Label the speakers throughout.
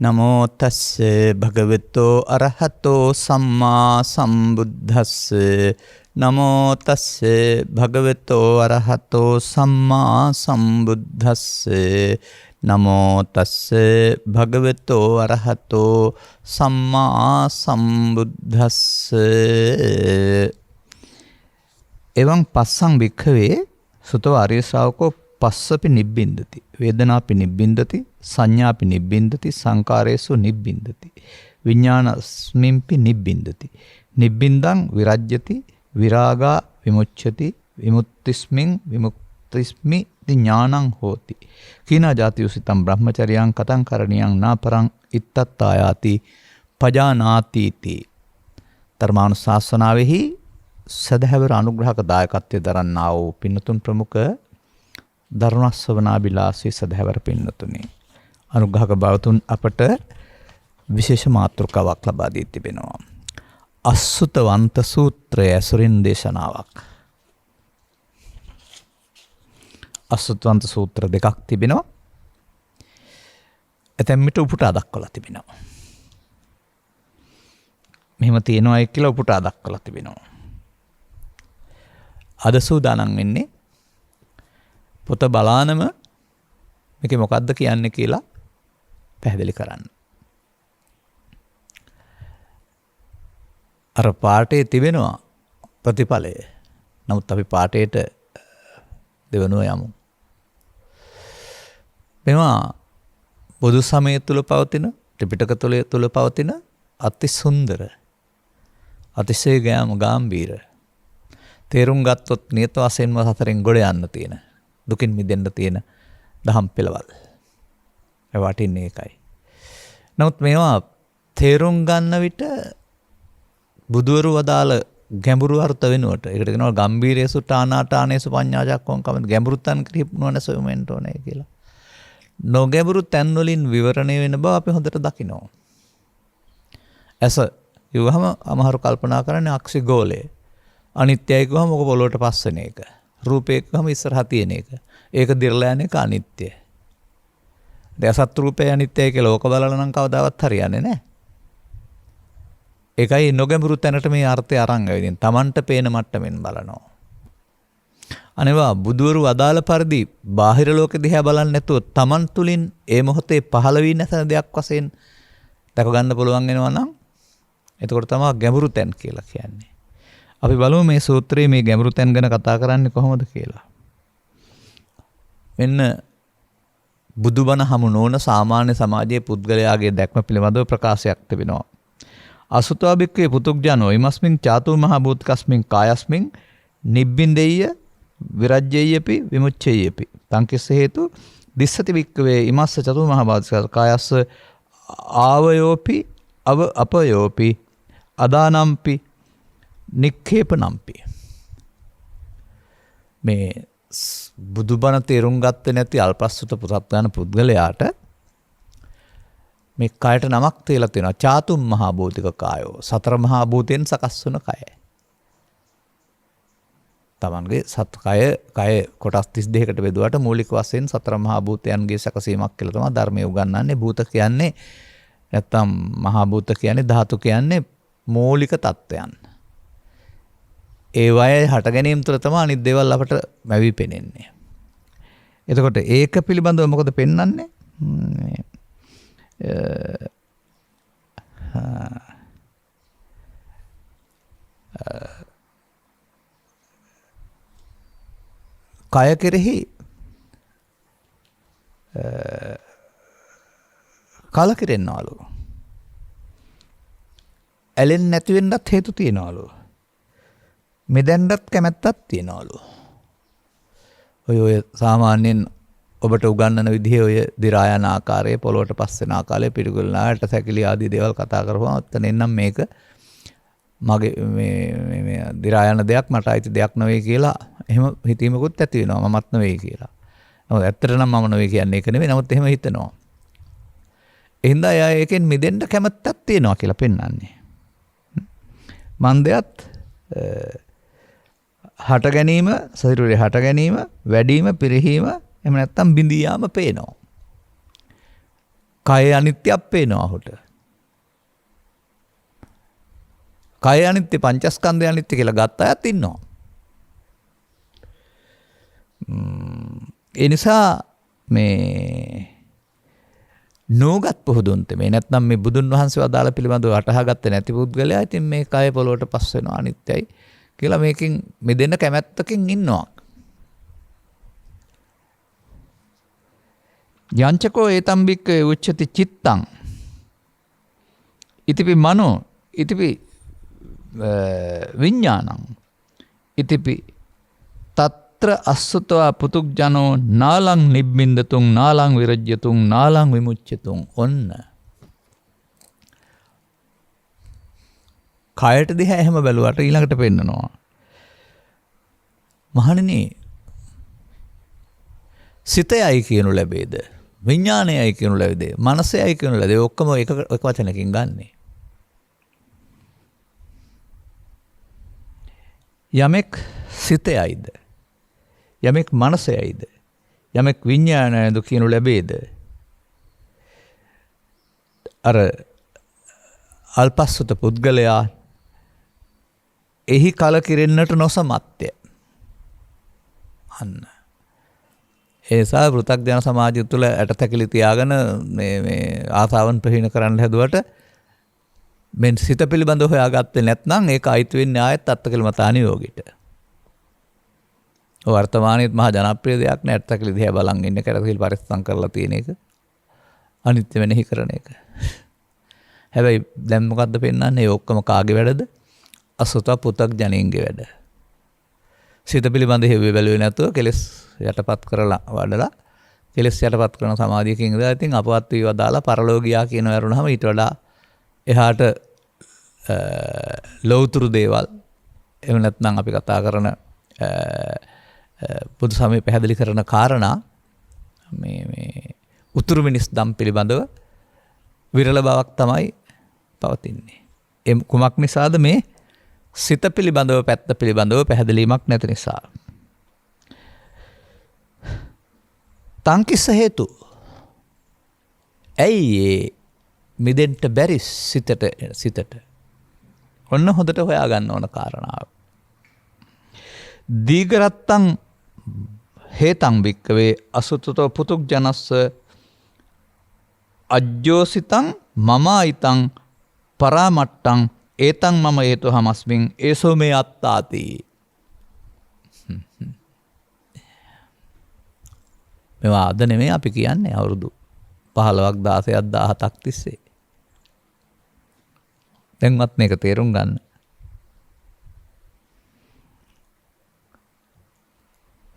Speaker 1: නමෝ තස්ස භගවතෝ අරහතෝ සම්මා සම්බුද්දස්ස නමෝ තස්ස භගවතෝ අරහතෝ සම්මා සම්බුද්දස්ස නමෝ තස්ස භගවතෝ අරහතෝ සම්මා සම්බුද්දස්ස එවං පස්සං භික්ඛවේ සුතෝ ආර්ය ශ්‍රාවකෝ පස්සපි නිබ්බින්දති වේදනාපි නිබ්බින්දති සංඥාපි නිබ්බින්දති සංකාරේසු නිබ්බින්දති විඥානස්මින්පි නිබ්බින්දති නිබ්බින්දං විරජ්‍යති විරාගා විමුච්ඡති විමුක්තිස්මින් විමුක්තිස්මි ඥානං හෝති කීනා ජාතියුසිතං බ්‍රහ්මචර්යං කතං කරණියං නාපරං ඉත්තත්තායාති පජානාතිති ධර්මානුශාසනාවෙහි සදහැවර අනුග්‍රහක දායකත්වයේ දරන්නා වූ පින්නතුන් ප්‍රමුඛ දරුණස්සවනාබිලාසී සදහැවර පින්නතුනි අනුග්‍රහක බවතුන් අපට විශේෂ මාතෘකාවක් ලබා දී තිබෙනවා. අසුතවන්ත සූත්‍රය ඇසුරින් දේශනාවක්. අසුතවන්ත සූත්‍ර දෙකක් තිබෙනවා. ඇතැම්මිට උපුටා දක්වලා තිබෙනවා. මෙහෙම තියෙනවායි කියලා උපුටා දක්වලා තිබෙනවා. අද සූදානම් වෙන්නේ පොත බලානම මේක මොකක්ද කියන්නේ කියලා පැහැදිලි කරන්න. අර පාඩේ තිබෙනවා ප්‍රතිඵලය. නමුත් අපි පාඩේට දෙවනුව යමු. මේවා බුදු සමය තුල පවතින ත්‍රිපිටක තුල පවතින අති සුන්දර අතිශය ගැඹීර තේරුම් ගත්තොත් නියත වශයෙන්ම සතරෙන් ගොඩ යන්න තියෙන දුකින් මිදෙන්න තියෙන දහම් පෙළවල්. ඒ වටින්නේ ඒකයි. නමුත් මේවා තේරුම් ගන්න විට බුදුවරු වදාළ ගැඹුරු අර්ථ වෙනුවට ඒකට කියනවා ගම්බීරේසු ඨානාඨානේසු පඤ්ඤාචක්කෝං කම ගැඹුරු තන් කිරිපුණවන සොයමෙන්ට ඕනේ කියලා. නොගැඹුරු තන් වලින් විවරණය වෙන බව අපි හොඳට දකිනවා. ඇස යවහම අමහරු කල්පනා කරන්නේ අක්ෂි ගෝලය. අනිත්‍යයි කියවහම මොක පොළොවට පස්සෙන එක. රූපේ කියවහම ඉස්සරහා තියෙන එක. ඒක දිර්ලා යන එක අනිත්‍ය. දැසත් රූපේ අනිත්‍යයි කියලා ඕක බලලා නම් කවදාවත් හරියන්නේ නැහැ. ඒකයි නොගැඹුරු තැනට මේ අර්ථය අරන් ආවිදින් Tamanට පේන මට්ටමින් බලනවා. අනේවා බුදුවරු අදාළ පරිදි බාහිර ලෝකෙ දිහා බලන්නේ නැතුව Taman තුලින් ඒ මොහොතේ පහළ වී නැසන දෙයක් වශයෙන් දක ගන්න පුළුවන් වෙනවා නම් එතකොට තමයි ගැඹුරු තැන් කියලා කියන්නේ. අපි බලමු මේ සූත්‍රයේ මේ ගැඹුරු තැන් ගැන කතා කරන්නේ කොහොමද කියලා. මෙන්න බුදුබණ හමු නොවන සාමාන්‍ය සමාජයේ පුද්ගලයාගේ දැක්ම පිළිබඳව ප්‍රකාශයක් තිබෙනවා. අසුතවා බික්කේ පුතුග්ජනෝ ඉමස්මින් චාතු මහා භූතකස්මින් කායස්මින් නිබ්බින්දෙය්‍ය විරජ්‍යයපි විමුච්ඡයපි තංකිස්ස හේතු දිස්සති බික්කවේ ඉමස්ස චතු මහා භූතකස් කායස්ස ආවයෝපි අපයෝපි අදානම්පි නික්ඛේපනම්පි. මේ බුදුබණ තේරුම් ගත්තේ නැති අල්පස්සුත පුතත්වන පුද්ගලයාට මේ කයට නමක් තියලා තියෙනවා. චාතුම් මහා භූතික කායෝ. සතර මහා භූතෙන් සකස් වන කය. තමන්ගේ කය කොටස් 32කට බෙදුවට මූලික වශයෙන් සතර මහා භූතයන්ගේ සැකසීමක් කියලා තමයි ධර්මයේ උගන්වන්නේ. භූත කියන්නේ නැත්තම් මහා භූත කියන්නේ ධාතු කියන්නේ මූලික තත්වයන්. ඒ වයේ හට ගැනීම තුළ තමයි අනිත් දේවල් අපට මැවි පෙනෙන්නේ. එතකොට ඒක පිළිබඳව මොකද පෙන්වන්නේ? කය කෙරෙහි කලකිරෙන්නවලු. ඇලෙන්නේ නැති වෙන්නත් හේතු තියනවලු. මෙදැන්නත් කැමැත්තක් තියනවලු. ඔය සාමාන්‍යයෙන් ඔබට උගන්වන විදිහේ ඔය දි รา යන ආකාරයේ පොළොවට පස් වෙන ආකාරයේ පිළිගුල්නාට සැකිලි ආදී දේවල් කතා කරපුවම ඔතනින් නම් මේක මගේ මේ දි รา යන දෙයක් මට අයිති දෙයක් නෙවෙයි කියලා එහෙම හිතීමකුත් ඇති වෙනවා. මමත් නෙවෙයි කියලා. නමුත් ඇත්තට නම් මම නෙවෙයි කියන්නේ ඒක නෙවෙයි. නමුත් එහෙම හිතනවා. එහෙනම් එයා ඒකෙන් මිදෙන්න කැමැත්තක් තියෙනවා කියලා පෙන්වන්නේ. මන්දයත් හට ගැනීම ශරීරයේ හට ගැනීම වැඩිම පිරිහීම එහෙම නැත්නම් බිඳී යාම පේනවා. කය අනිත්‍යයක් පේනවා ඔහුට. කය අනිත්‍ය පංචස්කන්ධය අනිත්‍ය කියලා ගත්ත අයත් ඉන්නවා. ඒ නිසා මේ නෝගත් පුහුදුන්ත මේ නැත්නම් මේ බුදුන් වහන්සේ වදාළ පිළිබඳව අටහාගත්තේ නැති පුද්ගලයා ඉතින් මේ කය පොළොවට පස් වෙනවා අනිත්‍යයි කියලා මේකෙන් මෙදෙන්න කැමැත්තකින් ඉන්නවා. යංචකෝ ඒතම්බික්ක උච්චති චිත්තං ඉතිපි මනෝ ඉතිපි විඥානං ඉතිපි තත්‍ර අස්සතවා පුතුග්ජනෝ නාලං නිබ්බින්දතුං නාලං විරජ්‍යතුං නාලං විමුච්ඡතුං. ඔන්න කයට දිහා එහෙම බැලුවට ඊළඟට පෙන්නනවා මහණෙනි සිතයයි කියනු ලැබේද විඥානයයි කියනු ලැබේද මනසයයි කියනු ලැබේද ඔක්කොම එක වචනකින් ගන්නෙ. යමෙක් සිතයයිද යමෙක් මනසයයිද යමෙක් විඥානයද කියනු ලැබේද අර අල්පස්සත පුද්ගලයා එහි කලකිරෙන්නට නොසමත්ය. අන්න ඒසා පෘථග්ජන සමාජය තුළ ඇටතැකිලි තියාගෙන මේ ආසාවන් ප්‍රහීන කරන්න හැදුවට මෙන් සිත පිළිබඳව හොයාගත්තේ නැත්නම් ඒක අයිති වෙන්නේ ආයෙත් අත්තකලමතාන යෝගිට. වර්තමානයේත් මහා ජනප්‍රිය දෙයක් නෑ ඇටතැකිලි දිහා බලන් ඉන්න කරසිල් පරිස්සම් කරලා තියෙන එක. අනිත්‍ය වෙනෙහි කරන එක. හැබැයි දැන් මොකද්ද පෙන්වන්නේ? ඔක්කොම කාගේ වැඩද? අසුත පෘථග්ජනයින්ගේ වැඩ. සිත පිළිබඳ හේව්වේ බැලුවේ නැතුව කෙලස් යටපත් කරලා වඩලා කෙලස් යටපත් කරන සමාධියකින් ඉඳලා ඉතින් අපවත් වීවා දාලා පරලෝකියා කියන වරුණාම ඊට වඩා එහාට ලෞතුරු දේවල් එහෙම නැත්නම් අපි කතා කරන බුදු සමය පැහැදිලි කරන කාරණා මේ උතුරු මිනිස් දම් පිළිබඳව විරල බවක් තමයි පවතින්නේ. ඒ කුමක් නිසාද? මේ සිත පිළිබඳව පැත්ත පිළිබඳව පැහැදිලීමක් නැති නිසා. තංකිස්ස හේතු. ඇයි මිදෙන්ට බැරි සිතට? ඔන්න හොඳට හොයා ගන්න ඕන කාරණාව. දීඝරත්තං හේතං භික්කවේ අසුතතෝ පුතුග්ජනස්ස අජ්ජෝසිතං මමායිතං පරාමට්ටං ඒතං මම හේතු හමස්මින් ඒසෝ මේ අත්තාති. මේවා අද නෙමෙයි අපි කියන්නේ අවුරුදු 15ක් 16ක් 17ක් තිස්සේ. දැන්වත් මේක තේරුම් ගන්න.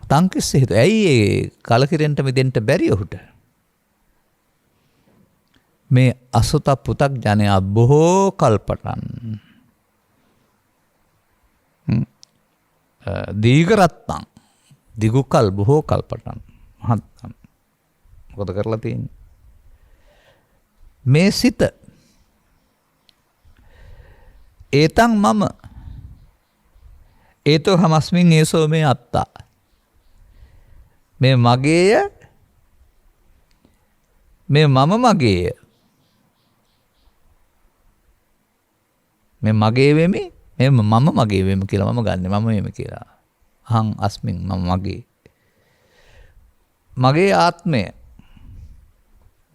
Speaker 1: තංකිස්ස හේතු. ඇයි කලකිරෙන්ට මිදෙන්න බැරි ඔහුට? මේ අසුත පුතග්ජනයා බොහෝ කල්පටන් දීඝරත්තං දිගුකල් බොහෝ කල්පටන් මහත්තම් මොකද කරලා තියෙන්නේ? මේ සිත ඒතං මම ඒතෝ හමස්මින් ඒසෝ මේ අත්තා. මේ මගේය, මේ මම මගේය, මේ මගේ වෙමි, මේ මම මගේ වෙමි කියලා මම ගන්නෙ මම වෙමි කියලා. අහං අස්මින් මම මගේ. මගේ ආත්මය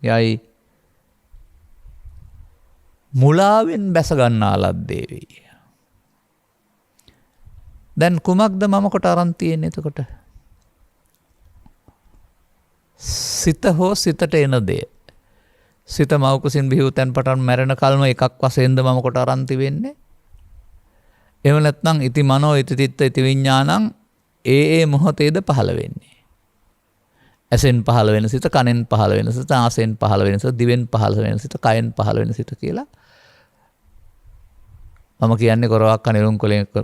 Speaker 1: යයි මුලාවෙන් බැස ගන්නා ලද්දේ වෙයි. දැන් කුමක්ද මම කොට අරන් තියෙන්නේ එතකොට? සිත හෝ සිතට එන දේ. සිත මව් කුසින් බිහි වූ තැන් පටන් මැරෙන කල්ම එකක් වශයෙන්ද මම කොට අරන් තිබෙන්නේ? එහෙම නැත්නම් ඉති මනෝ ඉති තිත්ත ඉති විඥානං ඒ මොහොතේද පහළ වෙන්නේ? ඇසෙන් පහළ වෙන සිත, කනෙන් පහළ වෙන සිත, ආසෙන් පහළ වෙන සිත, දිවෙන් පහළ වෙන සිත, කයෙන් පහළ වෙන සිත කියලා. මම කියන්නේ කොරවක් කනිරුම්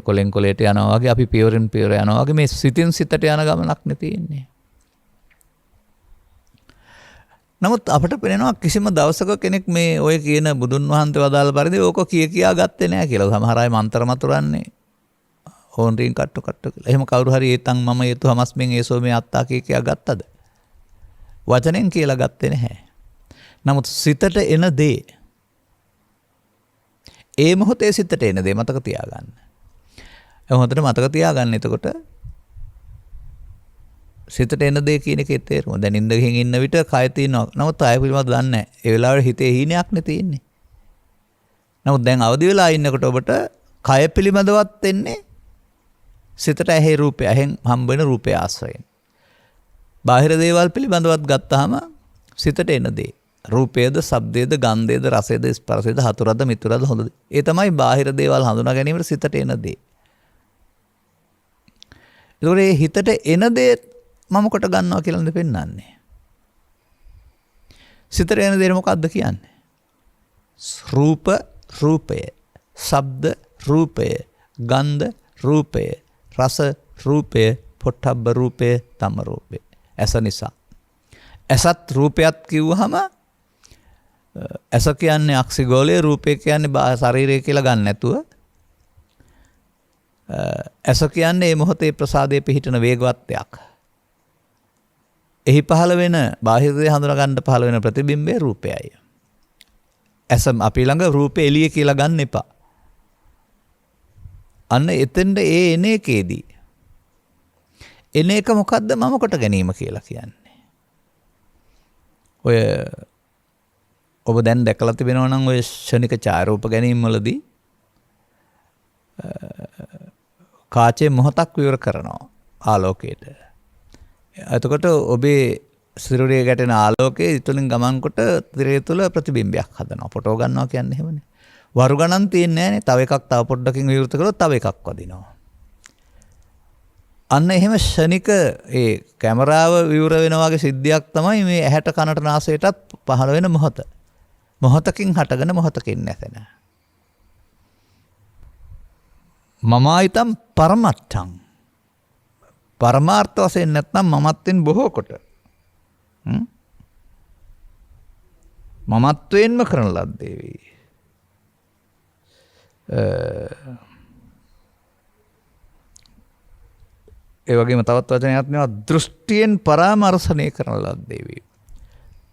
Speaker 1: කොලෙන් කොලේට යනවා වගේ, අපි පියවරෙන් පියවර යනවා වගේ මේ සිතින් සිතට යන ගමනක් නේ තියෙන්නේ. නමුත් අපිට පේනවා කිසිම දවසක කෙනෙක් මේ ඔය කියන බුදුන් වහන්සේ වදාළ පරිදි ඕක කියා ගත්තේ නැහැ කියලා. සමහර අය මන්ත්‍ර මතුරන්නේ ඕන්රින් කට්ටු කියලා. එහෙම කවුරු හරි ඒතන් මම යතු හමස්මින් ඒසෝ මේ අත්තා කියා ගත්තද? වචනෙන් කියලා ගත්තේ නැහැ. නමුත් සිතට එන දේ ඒ මොහොතේ සිතට එන දේ මතක තියාගන්න. ඒ හොඳට මතක තියාගන්න. එතකොට සිතට එන දේ කියන එකේ තේරුම. දැන් ඉඳ ගිහින් ඉන්න විට කය තියෙනවා. නමුත් ආය පිළිබඳව දන්නේ නැහැ. ඒ වෙලාවේ හිතේ හීනයක් නේ තියෙන්නේ. නමුත් දැන් අවදි වෙලා ඉන්නකොට ඔබට කය පිළිබඳවත් එන්නේ සිතට ඇහි රූපය, ඇහෙන් හම්බ වෙන රූපය ආශ්‍රයෙන්. බාහිර දේවල් පිළිබඳවත් ගත්තාම සිතට එන දේ රූපයේද, ශබ්දයේද, ගන්ධයේද, රසයේද, ස්පර්ශයේද, හතුරද, මිතුරද, හොඳද. ඒ තමයි බාහිර දේවල් හඳුනා ගැනීමට සිතට එන දේ. ඒකෝර මේ හිතට එන දේ මම කොට ගන්නවා කියලා නෙවෙයි පෙන්නන්නේ. සිතට එන දේ මොකක්ද කියන්නේ? රූප රූපය, ශබ්ද රූපය, ගන්ධ රූපය, රස රූපය, පොට්ටබ්බ රූපය, තම රූපය. ඇස නිසා. ඇසත් රූපයත් කිව්වහම ඇස කියන්නේ අක්සිගෝලයේ, රූපය කියන්නේ ශරීරය කියලා ගන්න නැතුව ඇස කියන්නේ මේ මොහොතේ ප්‍රසාදයේ පිහිටන වේගවත්යක්. එහි පහළ වෙන බාහිර දේ හඳුනා ගන්න පහළ වෙන ප්‍රතිබිම්බය රූපයයි. ඇස අපි ළඟ රූපේ එළිය කියලා ගන්න එපා. අන්න එතෙන්ද ඒ එන එකේදී එන එක මොකද්ද මම කොට ගැනීම කියලා කියන්නේ. ඔය ඔබ දැන් දැකලා තිබෙනවා නම් ඔය ශනික ඡායාරූප ගැනීම වලදී කාචේ මොහොතක් විවර කරනවා ආලෝකයට. එතකොට ඔබේ සිරුරේ ගැටෙන ආලෝකයේ ඊතුලින් ගමන් කොට තිරය තුළ ප්‍රතිබිම්බයක් හදනවා. ෆොටෝ ගන්නවා කියන්නේ එහෙමනේ. වරු ගණන් තියෙන්නේ නැහනේ. තව එකක් තව පොඩ්ඩකින් විවෘත කළොත් තව එකක් වදිනවා. අන්න එහෙම ශනික ඒ කැමරාව විවර වෙනා වගේ සිද්ධියක් තමයි මේ ඇහැට කනට නාසයටත් පහළ වෙන මොහොත. මොහොතකින් හටගෙන මොහොතකින් නැසෙන. මමායිතම් පරමත්තං. පරමාර්ථ වශයෙන් නැත්නම් මමත්වෙන් බොහෝ කොට. මමත්වෙන්ම කරන ලද්දේ වේ. ඒ වගේම තවත් වචනයක් තියෙනවා දෘෂ්ටියෙන් පරාමර්ශණය කරන ලද්දේ වේ.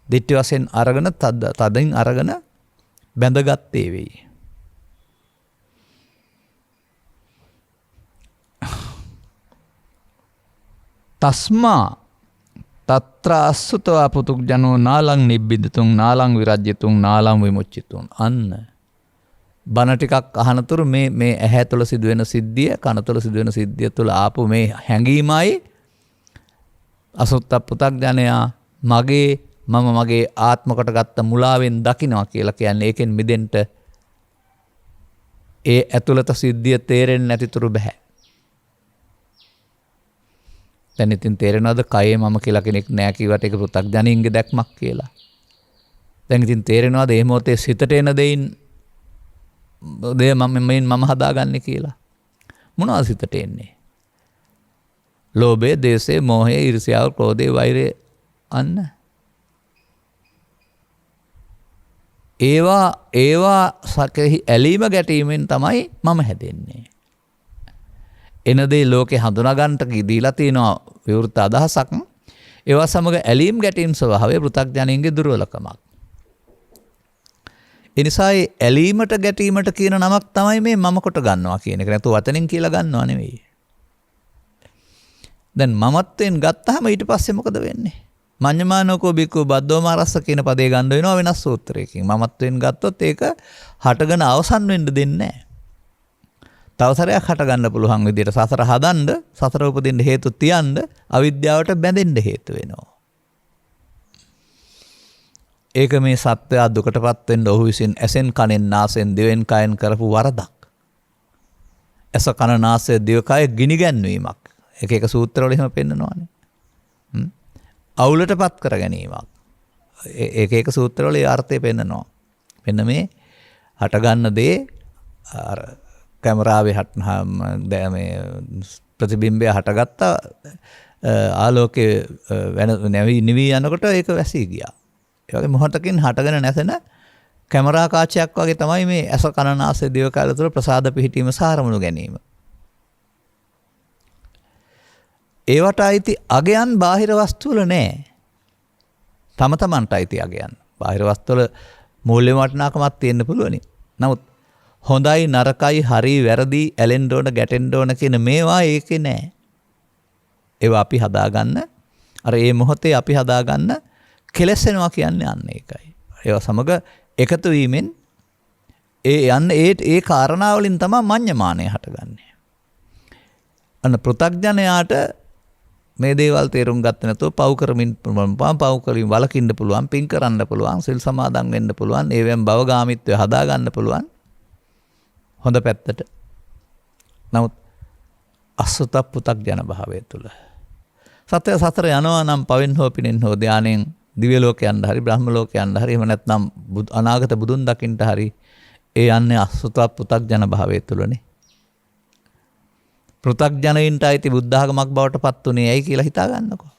Speaker 1: දිට්ඨි වශයෙන් අරගෙන තදින් අරගෙන බැඳගත්තේ වේ. තස්මා තත්‍ර අස්සුතවා පුතුග්ජනෝ නාලං නිබ්බිදතුං නාලං විරජ්‍යතුං නාලං විමුච්චිතුං. අන්න බණ ටිකක් අහනතුරු මේ ඇහැ තුළ සිදුවෙන සිද්ධිය, කන තුළ සිදුවෙන සිද්ධිය තුළ ආපු මේ හැඟීමයි අසුත්ත පුතග්ජනයා මගේ ආත්ම කොට ගත්ත මුලාවෙන් දකින්නවා කියලා කියන්නේ. ඒකෙන් මිදෙන්න ඒ ඇතුළත සිද්ධිය තේරෙන්නේ නැතිතුරු බෑ. දැන් ඉතින් තේරෙනවද කයේ මම කියලා කෙනෙක් නෑ කිව්වට ඒක පෘථග්ජනයින්ගේ දැක්මක් කියලා. දැන් ඉතින් තේරෙනවද මේ මොහොතේ සිතට එන දෙයින් මම හදාගන්නේ කියලා. මොනවද සිතට එන්නේ? ලෝභය, ද්වේෂය, මෝහය, ඊර්ෂ්‍යාව, ක්‍රෝධය, වෛරය. අන්න ඒවා සකෙහි ඇලීම ගැටීමෙන් තමයි මම හැදෙන්නේ. එන දේ ලෝකේ හඳුනා ගන්නට දීලා තියෙනවා විවෘත අදහසක්. ඒවා සමග ඇලීම් ගැටීම් ස්වභාවය පෘථග්ජනයින්ගේ දුර්වලකමක්. ඒ නිසා ඒ ඇලීමට ගැටීමට කියන නමක් තමයි මේ මම කොට ගන්නවා කියන එක. නැතු වචනෙන් කියලා ගන්නව නෙවෙයි. දැන් මමත්වෙන් ගත්තාම ඊට පස්සේ මොකද වෙන්නේ? මඤ්ඤමානෝකෝ බිකෝ බද්දෝමාරස්ස කියන පදේ ගන්න වෙනවා වෙනස් සූත්‍රයකින්. මමත්වෙන් ගත්තොත් ඒක හටගෙන අවසන් වෙන්න දෙන්නේ නැහැ. තව සැරයක් හට ගන්න පුළුවන් විදිහට සසර හදන්න, සසර උපදින්න හේතු තියන්න, අවිද්‍යාවට බැඳෙන්න හේතු වෙනවා. ඒක මේ සත්‍යය දුකටපත් වෙන්න ඔහු විසින් ඇසෙන් කනෙන් නාසයෙන් දිවෙන් කයෙන් කරපු වරදක්. ඇස කන නාසය දිව කය ගිනි ගැන්වීමක්. එක සූත්‍රවල එහෙම පෙන්නනවානේ. අවුලටපත් කර ගැනීමක්. එක සූත්‍රවල ඒ අර්ථය පෙන්නනවා. මෙන්න මේ හට ගන්න දේ අර කැමරාවේ මේ ප්‍රතිබිම්බය හටගත්ත ආලෝකයේ නිවි යනකොට ඒක වැසී ගියා. ඒ වගේ මොහොතකින් හටගෙන නැසෙන කැමරා කාචයක් වගේ තමයි මේ ඇස කන නාසය දිව කය තුළ ප්‍රසාද පිහිටීම සාරමුණු ගැනීම. ඒවට අයිති අගයන් බාහිර වස්තු වල නෑ. තම තමන්ට අයිති අගයන්. බාහිර වස්තුවල මූල්‍ය වටිනාකමක් තියෙන්න පුළුවනි. නමුත් හොඳයි නරකයි හරි වැරදි ඇලෙන්න ඕන ගැටෙන්න ඕන කියන මේවා ඒකේ නෑ. ඒවා අපි හදාගන්න අර ඒ මොහොතේ අපි හදාගන්න කෙලෙසෙනවා කියන්නේ අන්න ඒකයි. ඒවා සමග එකතු වීමෙන් ඒ කාරණාවලින් තමයි මඤ්ඤමානය හටගන්නේ. අන්න පෘථග්ජනයාට මේ දේවල් තේරුම් ගත්තේ නැතුව පව් කරමින් පව් කරමින් වලකින්න පුළුවන්, පින් කරන්න පුළුවන්, සිල් සමාදන් වෙන්න පුළුවන්, ඒවෙන් භවගාමීත්වය හදා ගන්න පුළුවන්. හොඳ පැත්තට. නමුත් අසුත පෘථග්ජන භාවය තුල සත්‍ය සතර යනවා නම් පවෙන් හෝ පිනෙන් හෝ ධානයෙන් දිව්‍ය ලෝකයන්ට හරි බ්‍රහ්ම ලෝකයන්ට හරි එහෙම නැත්නම් අනාගත බුදුන් දකින්නට හරි ඒ යන්නේ අසුත පෘථග්ජන භාවය තුලනේ. පෘථග්ජනයින්ට අයිති බුද්ධාගමක් බවට පත් උනේ ඇයි කියලා හිතා ගන්නකෝ.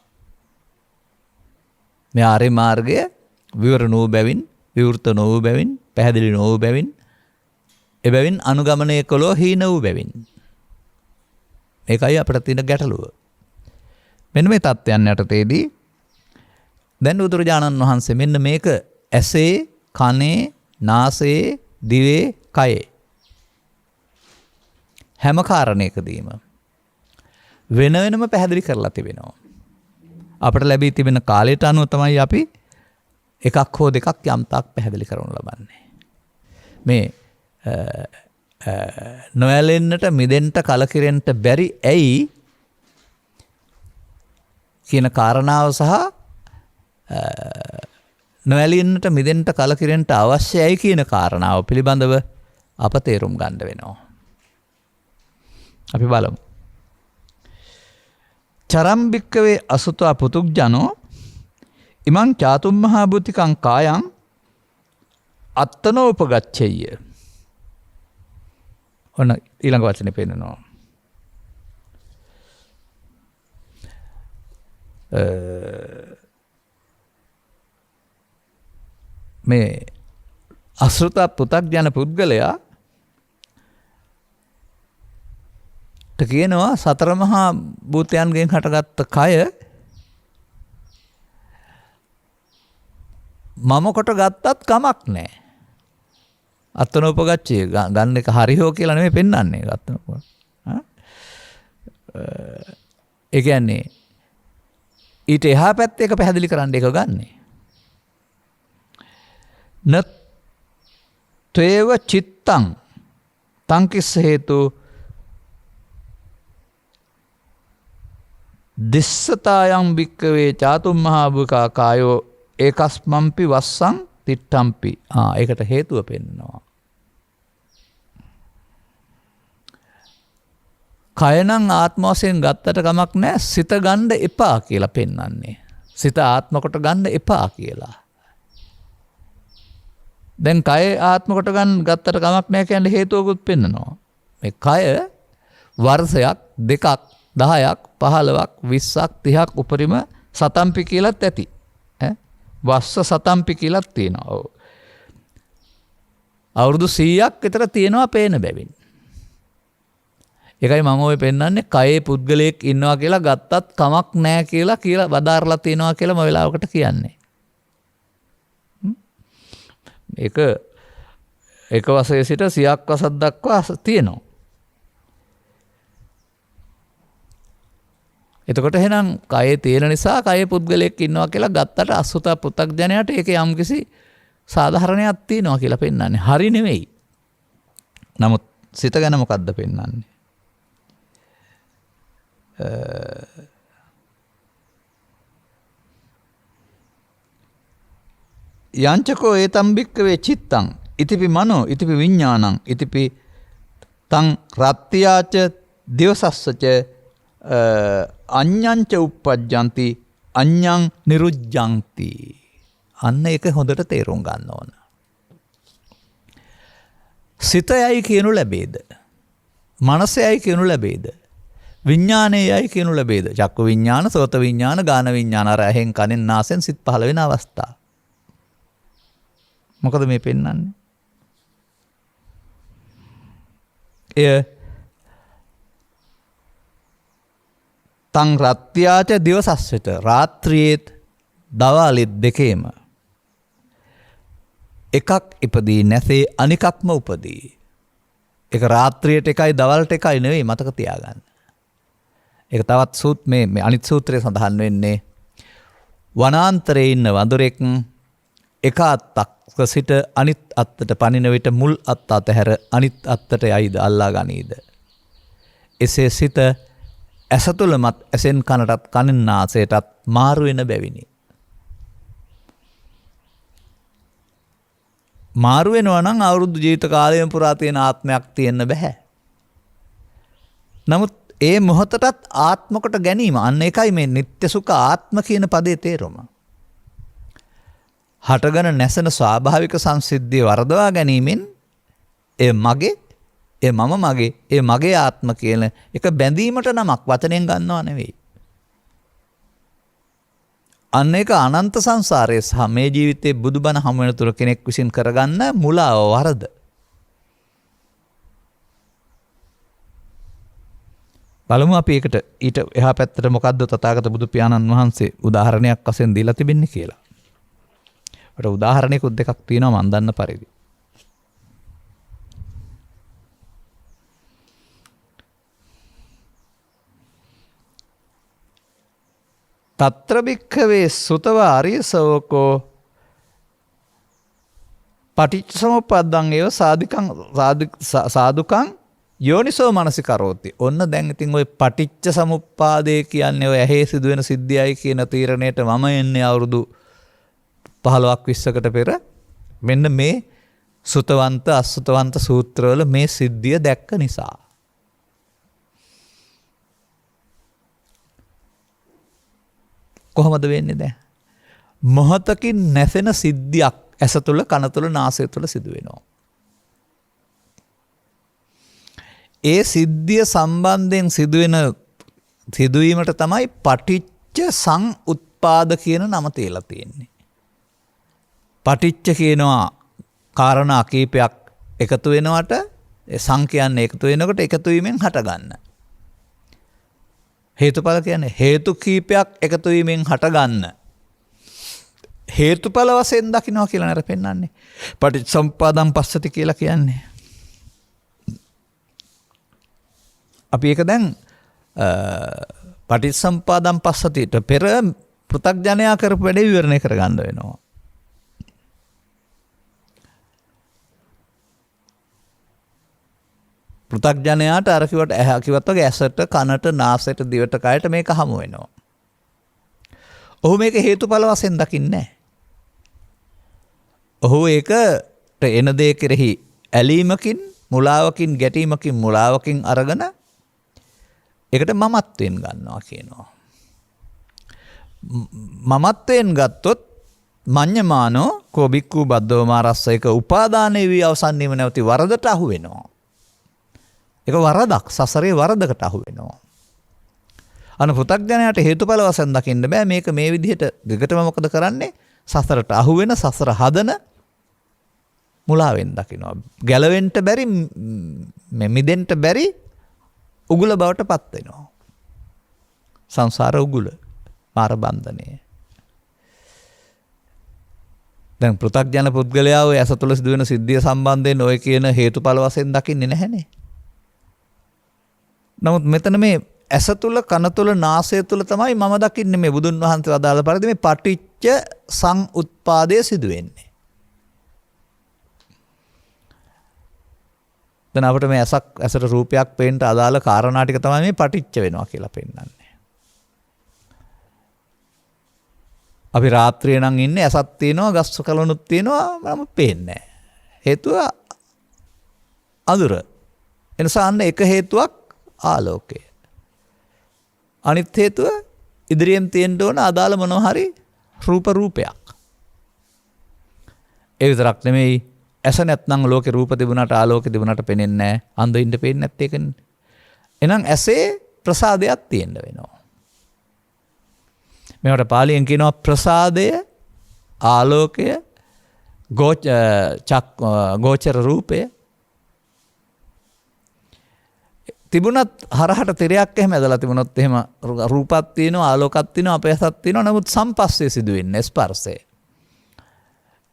Speaker 1: මේ ආර්ය මාර්ගය විවර නොව බැවින්, විවෘත නොව බැවින්, පැහැදිලි නොව බැවින්, එබැවින් අනුගමනය කළෝ හීන වූ බැවින්. මේකයි අපිට තියෙන ගැටලුව. මෙන්න මේ தත්ත්වයන් යටතේදී දැන් බුදුරජාණන් වහන්සේ මෙන්න මේක ඇසේ, කනේ, නාසයේ, දිවේ, කයේ හැම කාරණයකදීම වෙන වෙනම පැහැදිලි කරලා තිබෙනවා. අපට ලැබී තිබෙන කාලයට අනුව තමයි අපි එකක් හෝ දෙකක් යම්තාක් පැහැදිලි කරනු ලබන්නේ. මේ නොඇලෙන්නට මිදෙන්න කලකිරෙන්න බැරි ඇයි කියන කාරණාව සහ නොඇලෙන්නට මිදෙන්න කලකිරෙන්න අවශ්‍යයි කියන කාරණාව පිළිබඳව අප තේරුම් ගන්න වෙනවා. අපි බලමු. චරම්බික්කවේ අසුතවා පුතුග්ජනෝ ඉමං චාතුම් මහා භූතිකං කායං අත්තනෝ උපගච්ඡෙය්‍ය. ඔන්න ඊළඟ වචනේ පෙන්නනවා. මේ අසෘත පුතග්ජන පුද්ගලයා කියනවා සතර මහා භූතයන්ගෙන් හටගත්ත කය මම කොට ගත්තත් කමක් නැහැ. අත්නෝපගච්ඡේ ගන්න එක හරි හෝ කියලා නෙමෙයි පෙන්වන්නේ අත්නෝප. ඒ කියන්නේ ඊට එහා පැත්තේ එක පැහැදිලි කරන්න එක ගන්නෙ. නත්වේව චිත්තං තංකිස්ස හේතු දිස්සතායම් භික්කවේ චාතුම් මහා භූතිකා කායෝ ඒකස්මම්පි වස්සං තිට්ඨම්පි. ඒකට හේතුව පෙන්නනවා. කය නම් ආත්ම වශයෙන් ගත්තට කමක් නැහැ, සිත ගන්න එපා කියලා පෙන්වන්නේ. සිත ආත්ම කොට ගන්න එපා කියලා. දැන් කය ආත්ම කොට ගත්තට කමක් නැහැ කියන්නේ හේතුවකුත් පෙන්නනවා. මේ කය වර්ෂයක්, දෙකක්, 10ක්, 15ක්, 20ක්, 30ක් උපරිම සතම්පි කියලාත් ඇති. වස්ස සතම්පි කියලාත් තියෙනවා. අවුරුදු 100ක් විතර තියෙනවා පේන බැවින්. ඒකයි මම ඔය පෙන්වන්නේ කයේ පුද්ගලයෙක් ඉන්නවා කියලා ගත්තත් කමක් නැහැ කියලා වදාරලා තියෙනවා කියලා මම වෙලාවකට කියන්නේ. ඒක එක වසරේ සිට 100ක් වසක් දක්වා තියෙනවා. එතකොට එහෙනම් කයේ තියෙන නිසා කයේ පුද්ගලයෙක් ඉන්නවා කියලා ගත්තට අසුත පුතග්ජනයට ඒක යම්කිසි සාධාරණයක් තියෙනවා කියලා පෙන්වන්නේ. හරි නෙවෙයි. නමුත් සිත ගැන මොකද්ද පෙන්වන්නේ? යංචකෝ ඒතම් භික්කවේ චිත්තං ඉතිපි මනෝ ඉතිපි විඥානං ඉතිපි තං රත්ත්‍යාච දිවසස්සච අඤ්ඤංච උප්පජ්ජಂತಿ අඤ්ඤං නිරුජ්ජಂತಿ. අන්න ඒක හොඳට තේරුම් ගන්න ඕන. සිතයයි කියනු ලැබේද? මනසයයි කියනු ලැබේද? විඥානයයි කියනු ලැබේද? චක්කු විඥාන, සෝත විඥාන, ගාන විඥාන, අර ඇහෙන් කනෙන් නාසයෙන් සිත් පහළ වෙන අවස්ථා. මොකද මේ පෙන්වන්නේ? එය තං රත්ත්‍යාච දිවසස්සට රාත්‍රියේත් දවාලෙත් දෙකේම එකක් ඉපදී නැසේ අනිකක්ම උපදී. ඒක රාත්‍රියට එකයි දවල්ට එකයි නෙවෙයි මතක තියාගන්න. ඒක තවත් මේ අනිත් සූත්‍රයේ සඳහන් වෙන්නේ වනාන්තරයේ ඉන්න වඳුරෙක් එක අත්තක සිට අනිත් අත්තට පනින විට මුල් අත්ත අතහැර අනිත් අත්තට යයිද අල්ලා ගනීද. එසේ සිත ඇස තුළමත් ඇසෙන් කනටත් කනින් නාසයටත් මාරු වෙන බැවිනි. මාරු වෙනවා නම් අවුරුදු ජීවිත කාලයම පුරා තියෙන ආත්මයක් තියෙන්න බෑ. නමුත් ඒ මොහොතටත් ආත්මකට ගැනීම අන්න එකයි මේ නිත්‍ය සුඛ ආත්ම කියන පදේ තේරුම. හටගෙන නැසෙන ස්වාභාවික සංසිද්ධිය වරදවා ගැනීමෙන් ඒ මගේ ඒ මම මගේ ඒ මගේ ආත්ම කියන එක බැඳීමට නමක් වචනෙන් ගන්නව නෙවෙයි. අන්න එක අනන්ත සංසාරයේ සහ මේ ජීවිතයේ බුදුබණ හමු වෙන තුර කෙනෙක් විසින් කරගන්න මුලාව වරද. බලමු අපි ඒකට ඊට එහා පැත්තට මොකද්ද තථාගත බුදු පියාණන් වහන්සේ උදාහරණයක් වශයෙන් දීලා තිබෙන්නේ කියලා. ඒකට උදාහරණයකුත් දෙකක් තියෙනවා මම දන්න පරිදි. తత్ర භික්ඛවේ සුතව ආර්ය ශවකෝ පටිච්චසමුප්පද්දං ඒව සාදුකං යෝනිසෝ මනසිකරෝති. ඔන්න දැන් ඉතින් ওই පටිච්ච සමුප්පාදේ කියන්නේ ඔය ඇහි සිදුවෙන සිද්ධියයි කියන තීරණයට මම එන්නේ අවුරුදු 15ක් 20කට පෙර. මෙන්න මේ සුතවන්ත අසුතවන්ත සූත්‍රවල මේ සිද්ධිය දැක්ක නිසා. කොහොමද වෙන්නේ දැන්? මොහතකින් නැසෙන සිද්ධියක් ඇස තුළ කන තුළ නාසය තුළ සිදු වෙනවා. ඒ සිද්ධිය සම්බන්ධයෙන් සිදුවීමට තමයි පටිච්ච සමුප්පාද කියන නම තියලා තියෙන්නේ. පටිච්ච කියනවා කාරණා කීපයක් එකතු වෙනවට සං කියන්නේ එකතු වෙනකොට එකතු වීමෙන් හටගන්න. හේතුඵල කියන්නේ හේතු කීපයක් එකතු වීමෙන් හටගන්න. හේතුඵල වශයෙන් දකින්නවා කියලා නේද පෙන්වන්නේ. පටිච්චසමුප්පාදං පස්සති කියලා කියන්නේ. අපි ඒක දැන් පටිච්චසමුප්පාදං පස්සතිට පෙර පෘථග්ජනයා කරපු වැඩේ විවරණය කරගන්න වෙනවා. පෘථග්ජනයාට අර කිව්වට ඇහැ කිව්වත් වගේ ඇසට කනට නාසයට දිවට කයට මේක හමු වෙනවා. ඔහු මේක හේතුඵල වශයෙන් දකින්නේ නැහැ. ඔහු ඒකට එන දේ කෙරෙහි ඇලීමකින් මුලාවකින් ගැටීමකින් මුලාවකින් අරගෙන ඒකට මමත්වයෙන් ගන්නවා කියනවා. මමත්වයෙන් ගත්තොත් මඤ්ඤමානෝ කෝබික්කු බද්දෝමා රස්සයක උපාදානයේ වී අවසන් වීම නැවති වරදට අහු වෙනවා. ඒක වරදක් සසරේ වරදකට අහු වෙනවා. අන පෘථග්ජනයාට හේතුඵල වශයෙන් දකින්න බෑ. මේක මේ විදිහට දිගටම මොකද කරන්නේ? සසරට අහු වෙන සසර හදන මුලාවෙන් දකිනවා. ගැලවෙන්න බැරි මිදෙන්න බැරි උගුල බවට පත් වෙනවා. සංසාර උගුල මාර බන්ධනය. දැන් පෘථග්ජන පුද්ගලයා ඔය ඇස තුළ සිදුවෙන සිද්ධිය සම්බන්ධයෙන් ඔය කියන හේතුඵල වශයෙන් දකින්නේ නැහැනේ. නමුත් මෙතන මේ ඇස තුළ කන තුළ නාසය තුළ තමයි මම දකින්නේ මේ බුදුන් වහන්සේ වදාළ පරිදි මේ පටිච්ච සමුප්පාදය සිදු වෙන්නේ. දැන් අපිට මේ ඇසට රූපයක් පේන්න අදාළ කාරණා ටික තමයි මේ පටිච්ච වෙනවා කියලා පෙන්නන්නේ. අපි රාත්‍රියේ නම් ඉන්නේ ඇසක් තියෙනවා ගස් කලුණුත් තියෙනවා මම පේන්නේ නැහැ. හේතුව අඳුර. එනිසා අන්න එක හේතුවක් ආලෝකය. අනිත් හේතුව ඉදිරියෙන් තියෙන්න ඕන අදාළ මොනවා හරි රූපයක්. ඒ විතරක් නෙමෙයි ඇස නැත්නම් ලෝකේ රූප තිබුණාට ආලෝක තිබුණාට පේන්නේ නැහැ. අන්ධින්ද පේන්නේ නැත්තේ ඒකනේ. එහෙනම් ඇසේ ප්‍රසාදයක් තියෙන්න වෙනවා. මේවට පාලියෙන් කියනවා ප්‍රසාදය, ආලෝකය, ගෝචර රූපය. තිබුණත් හරහට තිරයක් එහෙම ඇදලා තිබුණොත් එහෙම රූපයක් තියෙනවා, ආලෝකයක් තියෙනවා, අපේසක් තියෙනවා. නමුත් සම්පස්සේ සිදු වෙන්නේ ස්පර්ශය.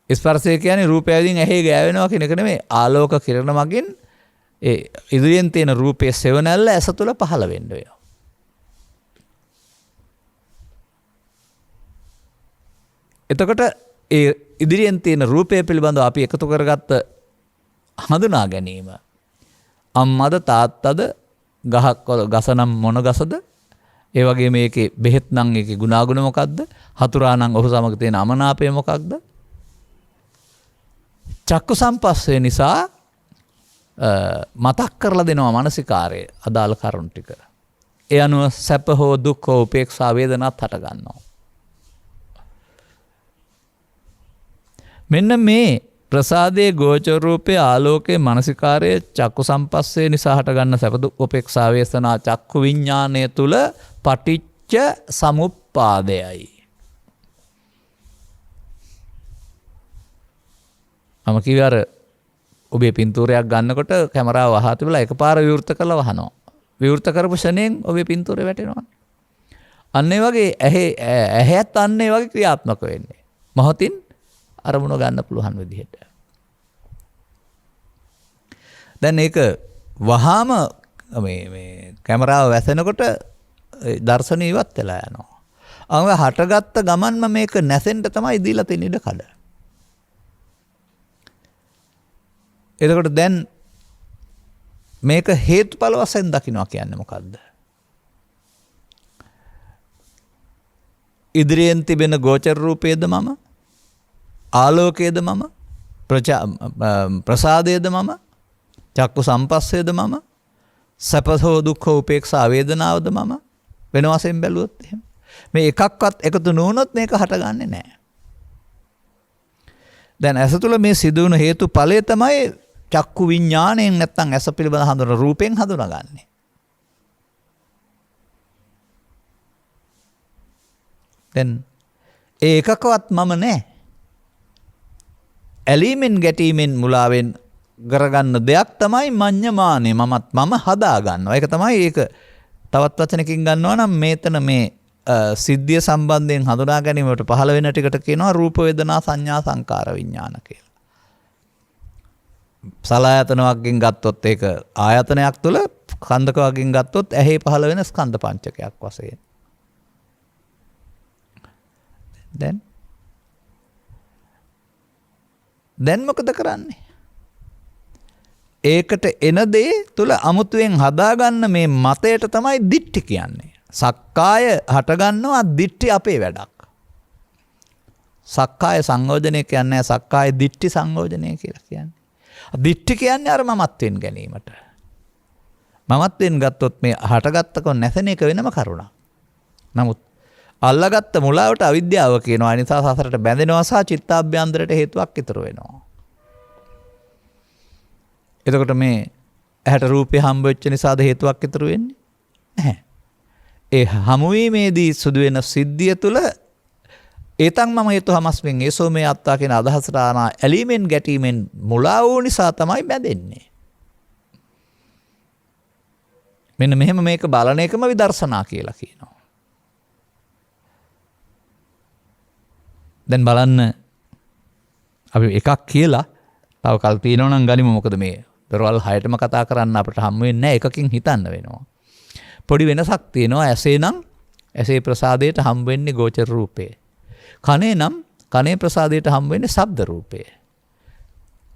Speaker 1: ස්පර්ශය කියන්නේ රූපය විදිහින් ඇහි ගෑවෙනවා කියන එක නෙමෙයි. ආලෝක කිරණ මගින් ඒ ඉදිරියෙන් තියෙන රූපයේ සෙවණැල්ල ඇස තුළ පහළ වෙන්න වෙනවා. එතකොට ඒ ඉදිරියෙන් තියෙන රූපය පිළිබඳව අපි එකතු කරගත්ත හඳුනා ගැනීම අම්මද තාත්තද ගස නම් මොන ගසද ඒ වගේ මේකේ බෙහෙත් නම් ඒකේ ගුණාගුණ මොකක්ද හතුරා නම් ඔහු සමග තියෙන අමනාපය මොකක්ද චක්කු සම්පස්සේ නිසා මතක් කරලා දෙනවා මානසිකාරය අදාළ කරුණු ටික. ඒ අනුව සැප හෝ දුක් හෝ උපේක්ෂා වේදනාත් හට ගන්නවා. මෙන්න මේ ප්‍රසාදයේ ගෝචර රූපයේ ආලෝකයේ මානසිකාරයේ චක්කු සම්පස්සේ නිසා හට ගන්න සැප දුක් උපේක්ෂා වේදනා චක්කු විඥානය තුල පටිච්ච සමුප්පාදයයි. මම කිව්වේ අර ඔබේ පින්තූරයක් ගන්නකොට කැමරාව වහා තිබලා එකපාර විවෘත කරලා වහනවා. විවෘත කරපු ෂණයෙන් ඔබේ පින්තූරේ වැටෙනවා. අන්න ඒ වගේ ඇහැත් අන්න ඒ වගේ ක්‍රියාත්මක වෙන්නේ. මොහොතින් අරමුණ ගන්න පුළුවන් විදිහට. දැන් ඒක වහාම මේ කැමරාව වැසෙනකොට දර්ශනය ඉවත් වෙලා යනවා. අංග හටගත්ත ගමන්ම මේක නැසෙන්න තමයි දීලා තියෙන ඉඩ කඩ. එතකොට දැන් මේක හේතුඵල වශයෙන් දකින්නවා කියන්නේ මොකද්ද? ඉදිරියෙන් තිබෙන ගෝචර රූපයේද මම ආලෝකයේද මම ප්‍රසාදයේද මම චක්කු සම්පස්සේද මම සැප හෝ දුක් හෝ උපේක්ෂා වේදනාවද මම වෙන වශයෙන් බැලුවොත් එහෙම මේ එකක්වත් එකතු නොවුනොත් මේක හටගන්නේ නැහැ. දැන් ඇස තුළ මේ සිදුවුණු හේතු ඵලය තමයි චක්කු විඥාණයෙන් නැත්තම් ඇස පිළිබඳ හඳුනන රූපයෙන් හඳුනාගන්නේ. දැන් ඒ එකකවත් මම නැහැ. ඇලීමෙන් ගැටීමෙන් මුලාවෙන් කරගන්න දෙයක් තමයි මඤ්ඤමානේ මම හදා ගන්නවා. ඒක තමයි ඒක තවත් වචනකින් ගන්නවා නම් මේතන මේ සිද්ධිය සම්බන්ධයෙන් හඳුනා ගැනීමට පහළ වෙන ටිකට කියනවා රූප වේදනා සංඥා සංකාර විඥාන කියලා. සලආයතන වර්ගයෙන් ගත්තොත් ඒක ආයතනයක් තුළ ස්කන්ධක වර්ගයෙන් ගත්තොත් ඇහි පහළ වෙන ස්කන්ධ පංචකයක් වශයෙන්. දැන් මොකද කරන්නේ? ඒකට එන දේ තුල අමුතුවෙන් හදාගන්න මේ මතයට තමයි දිට්ඨි කියන්නේ. සක්කාය හටගන්නවා දිට්ඨි අපේ වැඩක්. සක්කාය සංයෝජනය කියන්නේ සක්කාය දිට්ඨි සංයෝජනය කියලා කියන්නේ. දිට්ඨි කියන්නේ අර මමත්වෙන් ගැනීමට. මමත්වෙන් ගත්තොත් මේ හටගත්තක නැසෙන එක වෙනම කරුණක්. නමුත් අල්ලගත්ත මුලාවට අවිද්‍යාව කියනවා. ඒ නිසා සසරට බැඳෙනවා සහ චිත්තාභ්‍යන්තරයට හේතුවක් ඉතුරු වෙනවා. එතකොට මේ ඇහැට රූපේ හම්බ වෙච්ච නිසාද හේතුවක් ඉතුරු වෙන්නේ? නැහැ. ඒ හමුවීමේදී සිදු වෙන සිද්ධිය තුළ ඒතන් මම හේතු හමස්මින් ඒසෝ මේ අත්තා කියන අදහසට ආනා ඇලීමෙන් ගැටීමෙන් මුලා වූ නිසා තමයි බැඳෙන්නේ. මෙන්න මෙහෙම මේක බලන එකම විදර්ශනා කියලා කියනවා. දැන් බලන්න අපි එකක් කියලා තව කල් තියෙනවා නම් ගනිමු. මොකද මේ දරවල් 6ටම කතා කරන්න අපිට හම් වෙන්නේ නැහැ. එකකින් හිතන්න වෙනවා. පොඩි වෙනසක් තියෙනවා. ඇසේ නම් ඇසේ ප්‍රසාදයට හම් වෙන්නේ ගෝචර රූපේ. කනේ නම් කනේ ප්‍රසාදයට හම් වෙන්නේ ශබ්ද රූපේ.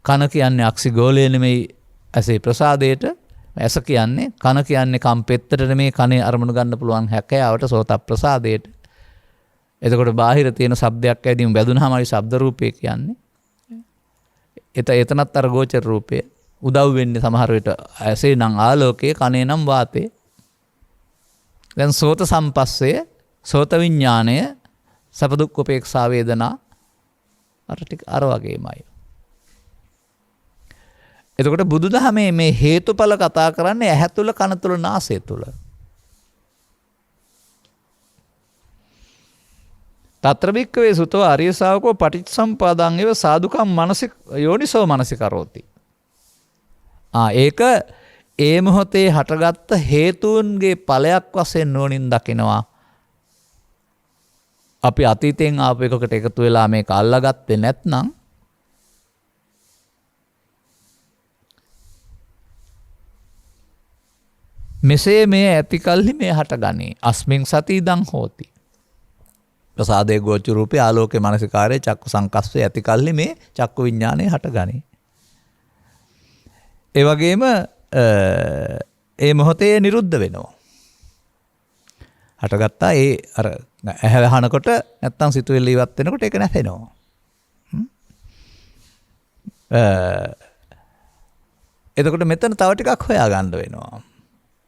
Speaker 1: කන කියන්නේ අක්ෂි ගෝලය නෙමෙයි ඇසේ ප්‍රසාදයට. ඇස කියන්නේ කන කියන්නේ කම්පෙත්තට නෙමෙයි කනේ අරමුණු ගන්න පුළුවන් හැකියාවට සෝත ප්‍රසාදයට. එතකොට බාහිර තියෙන ශබ්දයක් ඇදීම බැදුනහමයි ශබ්ද රූපේ කියන්නේ. එතනත් අර ගෝචර රූපේ උදව් වෙන්නේ සමහර විට ඇසේ නම් ආලෝකයේ කනේ නම් වාතේ. දැන් සෝත සම්පස්සේ සෝත විඥාණය සැප දුක් උපේක්ෂා වේදනා අර වගේමයි. එතකොට බුදුදහමේ මේ හේතුඵල කතා කරන්නේ ඇහැ තුල කන තුල නාසය තුල. තත්‍ර භික්ඛවේ සුතෝ ආර්ය ශාවකෝ පටිච්චසමුපාදං ඒව සාදුකම් මනසික යෝනිසෝ මනසිකරෝති. ඒක ඒ මොහොතේ හටගත්ත හේතුන්ගේ ඵලයක් වශයෙන් නෝනින් දකිනවා. අපි අතීතයෙන් ආපු එකකට එකතු වෙලා මේක අල්ලාගත්තේ නැත්නම් මෙසේ මේ ඇති කල්හි මේ හටගනී. අස්මින් සති ඉදං හෝති. ප්‍රසාදේ ගෝචර රූපේ ආලෝකේ මනසිකාරයේ චක්කු සංකස්සේ ඇති කල්හි මේ චක්කු විඥානය හටගනී. ඒ වගේම ඒ මොහොතේ නිරුද්ධ වෙනවා. හටගත්තා ඒ අර ඇහැ වහනකොට නැත්තම් සිතුවිලි ඉවත් වෙනකොට ඒක නැසෙනවා. එතකොට මෙතන තව ටිකක් හොයාගන්න වෙනවා.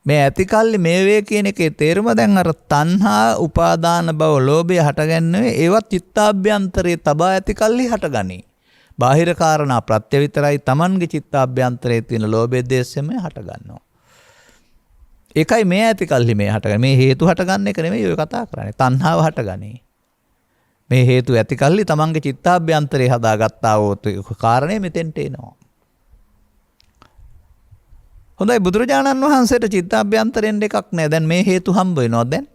Speaker 1: මේ ඇතිකල්ලි මේ වේ කියන එකේ තේරුම දැන් අර තණ්හා උපාදාන භව ලෝභය හටගන්නේ ඒවත් චිත්තාභ්‍යන්තරයේ තබා ඇතිකල්ලි හටගනී. බාහිර කාරණා ප්‍රත්‍ය විතරයි Tamanගේ චිත්තාභ්‍යන්තරයේ තියෙන ලෝභය දේශයම හටගන්නවා. ඒකයි මේ ඇතිකල්ලි මේ හටගන්නේ. මේ හේතු හටගන්න එක නෙමෙයි ඔය කතා කරන්නේ. තණ්හාව හටගනී. මේ හේතු ඇතිකල්ලි Tamanගේ චිත්තාභ්‍යන්තරයේ හදාගත්තා වූ කාරණේ මෙතෙන්ට එනවා. හොඳයි බුදුරජාණන් වහන්සේට චිත්තාභ්‍යන්තරෙන් දෙකක් නෑ. දැන් මේ හේතු හම්බ වෙනවා දැන්.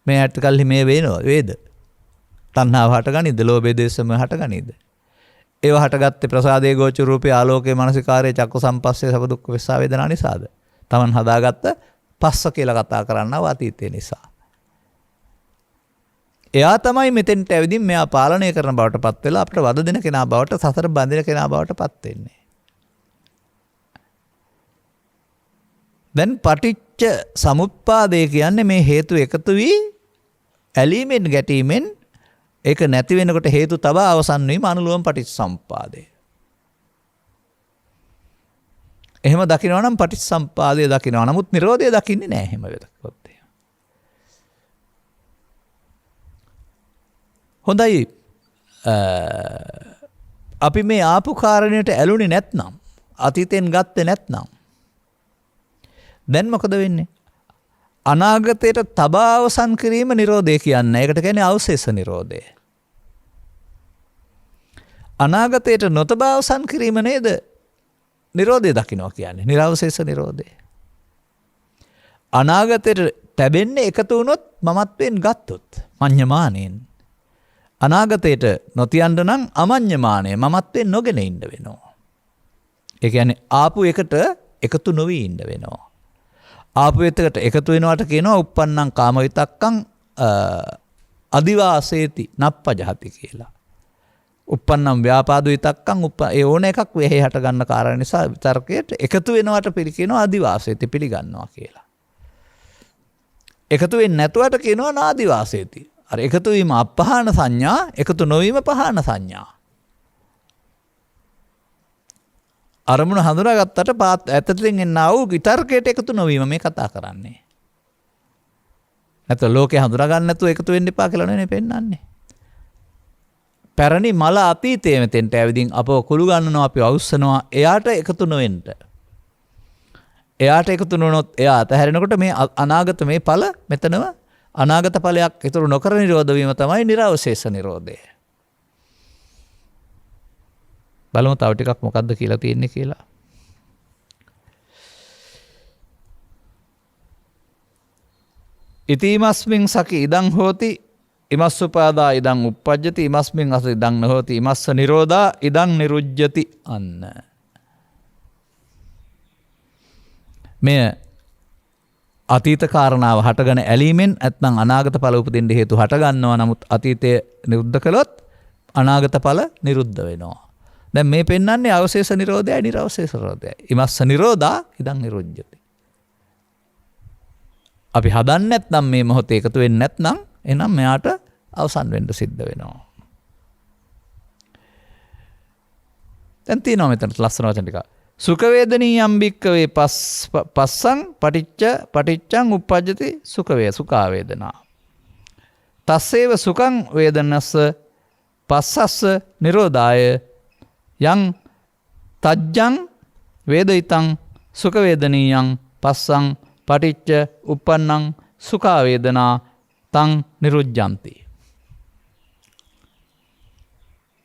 Speaker 1: මේ ඇතිකල්ලි මේ වෙනවා වේද? තණ්හාව හටගනීද? ලෝභය දේශම හටගනීද? ඒව හටගත්තේ ප්‍රසාදේ ගෝචර රූපේ ආලෝකයේ මනසිකාරයේ චක්ක සම්පස්සේ සබ දුක්ඛ විස්සා වේදනා නිසාද? Taman හදාගත්ත පස්ස කියලා කතා කරන්නව අතීතය නිසා. එයා තමයි මෙතෙන්ට ඇවිදින් මෙයා පාලනය කරන බවට පත් වෙලා අපිට වද දෙන කෙනා බවට සසර බඳින කෙනා බවට පත් වෙන්නේ. දැන් පටිච්ච සමුප්පාදය කියන්නේ මේ හේතු එකතු වී ඇලීමෙන් ගැටීමෙන් ඒක නැති වෙනකොට හේතු තබා අවසන් වීම අනුලෝම පටිච්ච සමුප්පාදය. එහෙම දකිනවා නම් පටිච්ච සමුප්පාදය දකිනවා. නමුත් නිරෝධය දකින්නේ නැහැ එහෙම වෙලකොත්. හොඳයි අපි මේ ආපු කාරණයට ඇලුනේ නැත්නම් අතීතෙන් ගත්තේ නැත්නම් දැන් මොකද වෙන්නේ? අනාගතයට තබා අවසන් කිරීම නිරෝධය කියන්නේ. ඒකට කියන්නේ අවශේෂ නිරෝධය. අනාගතයට නොතබා අවසන් කිරීම නේද නිරෝධය දකින්නවා කියන්නේ. නිරවශේෂ නිරෝධය. අනාගතයට තැබෙන්නේ එකතු වුණොත් මමත්වෙන් ගත්තොත් මඤ්ඤමානෙන්. අනාගතයට නොතියන්න නම් අමඤ්ඤමානය මමත්වෙන් නොගෙන ඉන්න වෙනවා. ඒ කියන්නේ ආපු එකට එකතු නොවි ඉන්න වෙනවා. ආපු එකට එකතු වෙනවට කියනවා uppannam kama vitakkam අදිවාසේති නප්පජහති කියලා. uppannam ව්‍යාපාද විතක්කම් ඒ ඕන එකක් වෙහි හට ගන්න කාරණා නිසා විතර්කයට එකතු වෙනවට පිළිකිනවා අදිවාසේති පිළිගන්නවා කියලා. එකතු වෙන්නේ නැතුවට කියනවා නාදිවාසේති. අර එකතු වීම අපහාන සංඥා, එකතු නොවීම පහාන සංඥා. අරමුණ හඳුනාගත්තට පාත් ඇතටින් එන්නා වූ විතර්කයට එකතු නොවීම මේ කතා කරන්නේ. නැත්නම් ලෝකේ හඳුනා ගන්න නැතුව එකතු වෙන්න එපා කියලා නෙවෙයි පෙන්නන්නේ. පැරණි මල අතීතයේ මෙතෙන්ට ඇවිදින් අපව කුළු ගන්නනවා, අපි අවුස්සනවා, එයාට එකතු නොවෙන්න. එයාට එකතු නොවනොත් එයා අතහැරෙනකොට මේ අනාගත මේ ඵල මෙතනම අනාගත ඵලයක් ඉතුරු නොකර නිරෝධ වීම තමයි නිරවශේෂ නිරෝධය. බලමු තව ටිකක් මොකද්ද කියලා තියෙන්නේ කියලා. ඉතිමස්මින් සකි ඉදං හෝති ඉමස්සුපාදා ඉදං uppajjati ඉමස්මින් අස ඉදං නොහෝති ඉමස්ස නිරෝධා ඉදං නිරුජ්ජති අන්න. මේ අතීත කාරණාව හටගෙන ඇලීමෙන් නැත්නම් අනාගත ඵල උපදින්න හේතු හට ගන්නවා. නමුත් අතීතය නිරුද්ධ කළොත් අනාගත ඵල නිරුද්ධ වෙනවා. දැන් මේ පෙන්වන්නේ අවශේෂ නිරෝධයයි නිරවශේෂ නිරෝධයයි. ඉමස්ස නිරෝධා ඉදං නිරුජ්ජති. අපි හදන්නේ නැත්නම් මේ මොහොතේ එකතු වෙන්නේ නැත්නම් එහෙනම් මෙයාට අවසන් වෙන්න සිද්ධ වෙනවා. දැන් තියෙනවා මෙතන ලස්සන වචන ටික. සුඛ වේදනීයම් භික්කවේ පස්සං පටිච්චං uppajjati සුඛ සුඛා වේදනා. තස්සේව සුඛං වේදනස්ස පස්සස්ස නිරෝධාය යං තජ්ජං වේදිතං සුඛ වේදනීයං පස්සං පටිච්ච uppannං සුඛා වේදනා තං නිරුජ්ජಂತಿ.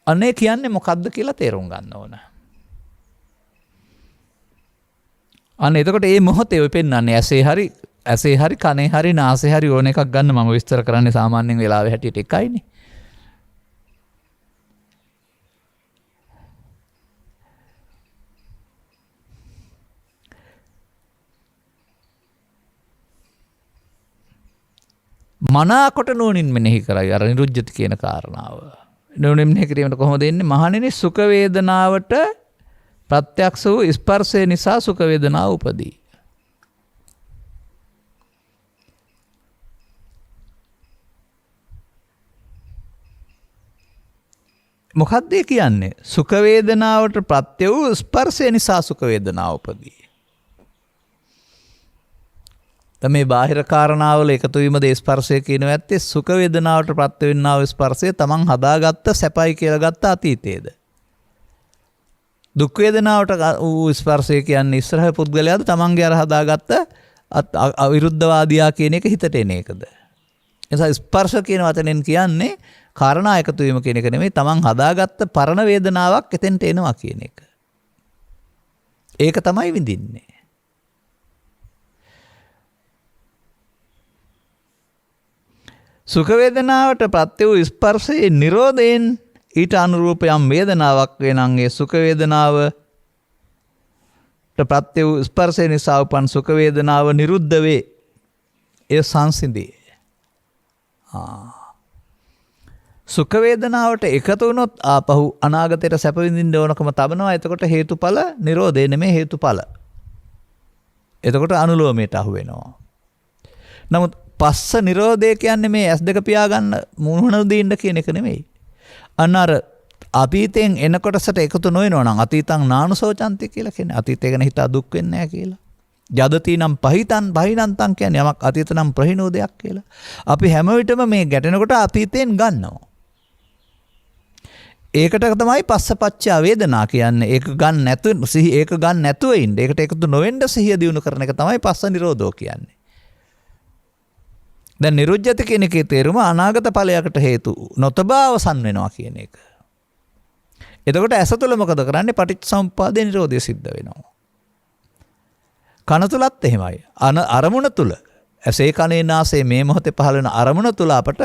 Speaker 1: අනේ කියන්නේ මොකද්ද කියලා තේරුම් ගන්න ඕන. අන්න එතකොට මේ මොහොතේ ඔය පෙන්වන්නේ ඇසේ හරි කනේ හරි නාසයේ හරි ඕන එකක් ගන්න මම විස්තර කරන්නේ සාමාන්‍යයෙන් වෙලාවෙ හැටියට එකයිනේ. මනාකොට නුවණින් මෙනෙහි කරයි අර නිරුද්ධති කියන කාරණාව. නුවණින් මෙනෙහි කිරීමට කොහොමද එන්නේ? මහණෙනි සුඛ වේදනාවට ප්‍රත්‍යක්ෂ වූ ස්පර්ශය නිසා සුඛ වේදනාව උපදී. මොකක්ද කියන්නේ? සුඛ වේදනාවට ප්‍රත්‍ය වූ ස්පර්ශය නිසා සුඛ වේදනාව උපදී. මේ බාහිර කාරණාවල එකතු වීමද ස්පර්ශය කියනවා ඇත්තේ සුඛ වේදනාවට ප්‍රත්‍ය වෙන්නා වූ ස්පර්ශය තමන් හදාගත්ත සැපයි කියලා ගත්ත අතීතයේද? දුක් වේදනාවට වූ ස්පර්ශය කියන්නේ ඉස්සරහ පුද්ගලයාද තමන්ගේ අර හදාගත්ත අවිරුද්ධවාදියා කියන එක හිතට එන එකද? එනිසා ස්පර්ශ කියන වචනෙන් කියන්නේ කාරණා එකතු වීම කියන එක නෙමෙයි, තමන් හදාගත්ත පරණ වේදනාවක් එතෙන්ට එනවා කියන එක. ඒක තමයි විඳින්නේ. සුඛ වේදනාවට ප්‍රත්‍ය වූ ස්පර්ශයේ නිරෝධයෙන් ඊට අනුරූප යම් වේදනාවක් වෙනං ඒ සුඛ වේදනාවට ප්‍රත්‍ය වූ ස්පර්ශය නිසා උපන් සුඛ වේදනාව නිරුද්ධ වේ. ඒ සංසිඳේ. සුඛ වේදනාවට එකතු වුණොත් ආපහු අනාගතයට සැප විඳින්න ඕනකම තබනවා. එතකොට හේතුඵල නිරෝධය නෙමෙයි හේතුඵල. එතකොට අනුලෝමයට අහු වෙනවා. නමුත් පස්ස නිරෝධය කියන්නේ මේ S2 පියාගන්න මුහුණ දෙන්න කියන එක නෙමෙයි. අන්න අර අතීතයෙන් එන කොටසට එකතු නොවෙනවා නම් අතීතං නානුසෝචන්ති කියලා කියන්නේ අතීතය ගැන හිතා දුක් වෙන්නේ නැහැ කියලා. ජදති නම් පහිනන්තං කියන්නේ යමක් අතීත නම් ප්‍රහිනෝදයක් කියලා. අපි හැම විටම මේ ගැටෙනකොට අතීතයෙන් ගන්නවා. ඒකට තමයි පස්සපච්චා වේදනා කියන්නේ. ඒක ගන්න නැතුව සිහි ඒක ගන්න නැතුව ඉන්න. ඒකට එකතු නොවෙන්න සිහිය දිනු කරන එක තමයි පස්ස නිරෝධෝ කියන්නේ. දැන් නිරුද්ධති කියන එකේ තේරුම අනාගත ඵලයකට හේතු නොතබා අවසන් වෙනවා කියන එක. එතකොට ඇස තුළ මොකද කරන්නේ? පටිච්චසමුප්පාදේ නිරෝධය සිද්ධ වෙනවා. කන තුලත් එහෙමයි. අරමුණ තුල ඇසේ කනේ නාසයේ මේ මොහොතේ පහළ වෙන අරමුණ තුල අපට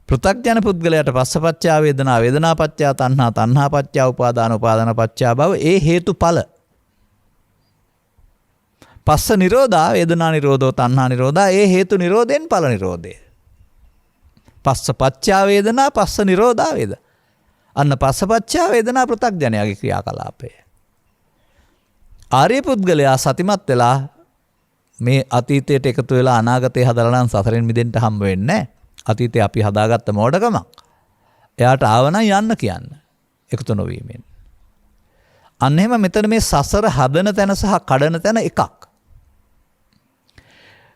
Speaker 1: පෘථග්ජන පුද්ගලයාට පස්සපච්චා වේදනා වේදනාපච්චා තණ්හා තණ්හාපච්චා උපාදාන උපාදානපච්චා භව ඒ හේතුඵල. පස්ස නිරෝධා වේදනා නිරෝධෝ තණ්හා නිරෝධා ඒ හේතු නිරෝධයෙන් ඵල නිරෝධය. පස්ස පච්චා වේදනා පස්ස නිරෝධා වේද. අන්න පස්ස පච්චා වේදනා පෘථග්ජනයාගේ ක්‍රියාකලාපය. ආර්ය පුද්ගලයා සතිමත් වෙලා මේ අතීතයට එකතු වෙලා අනාගතේ හදලා නම් සසරෙන් මිදෙන්න හම්බ වෙන්නේ නැහැ. අතීතේ අපි හදාගත්ත මෝඩකමක්. එයාට ආවනම් යන්න කියන්න. එකතු නොවීමෙන්. අන්න එහෙම මෙතන මේ සසර හදන තැන සහ කඩන තැන එකක්.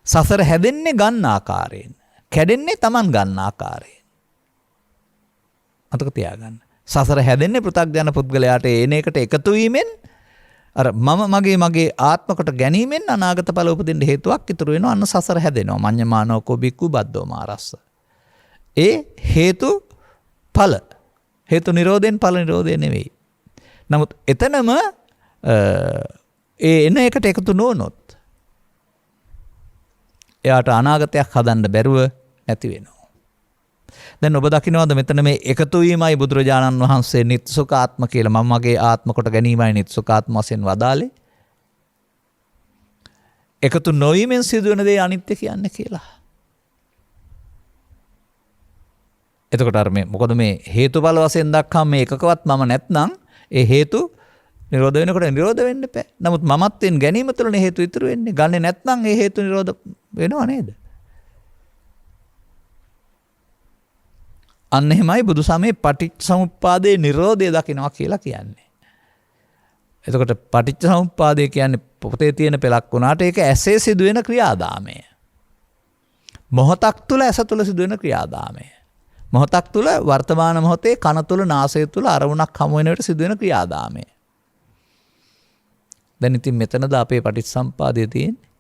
Speaker 1: සසර හැදෙන්නේ ගන්න ආකාරයෙන්. කැඩෙන්නේ Taman ගන්න ආකාරයෙන්. අතක තියාගන්න. සසර හැදෙන්නේ පෘථග්ජන පුද්ගලයාට එන එකට එකතු වීමෙන් අර මගේ ආත්මකට ගැනීමෙන් අනාගත ඵල උපදින්න හේතුවක් ඉතුරු වෙනවා. අන්න සසර හැදෙනවා. මඤ්ඤමානෝ කොබික්කු බද්දෝ මාරස්ස. ඒ හේතු ඵල. හේතු නිරෝධයෙන් ඵල නිරෝධය නෙවෙයි. නමුත් එතනම ඒ එන එකට එකතු නොවනොත් එයාට අනාගතයක් හදන්න බැරුව නැති වෙනවා. දැන් ඔබ දකින්නවද මෙතන මේ එකතු වීමයි බුදුරජාණන් වහන්සේ නිත්සුඛාත්ම කියලා මම මගේ ආත්ම කොට ගැනීමයි නිත්සුඛාත්ම වශයෙන් වදාළේ. එකතු නොවීමෙන් සිදුවෙන දේ අනිත්‍ය කියන්නේ කියලා. එතකොට අර මේ මොකද මේ හේතුඵල වශයෙන් දක්වම මේ එකකවත් මම නැත්නම් ඒ හේතු නිරෝධ වෙනකොට නිරෝධ වෙන්න බෑ. නමුත් මමත්වෙන් ගැනීම තුළනේ හේතු ඉතුරු වෙන්නේ. ගන්නෙ නැත්නම් ඒ හේතු නිරෝධ වෙනව නේද? අන්න එහෙමයි බුදු සමයේ පටිච්චසමුප්පාදේ නිරෝධය දකිනවා කියලා කියන්නේ. එතකොට පටිච්චසමුප්පාදේ කියන්නේ පොතේ තියෙන පෙළක් වුණාට ඒක ඇසේ සිදුවෙන ක්‍රියාදාමය. මොහොතක් තුල ඇස තුල සිදුවෙන ක්‍රියාදාමය. මොහොතක් තුල වර්තමාන මොහොතේ කන තුල නාසය තුල අරමුණක් හමු වෙන විට සිදුවෙන ක්‍රියාදාමය. දැන් ඉතින් මෙතනද අපේ පටිච්චසමුප්පාදයේ තියෙන්නේ.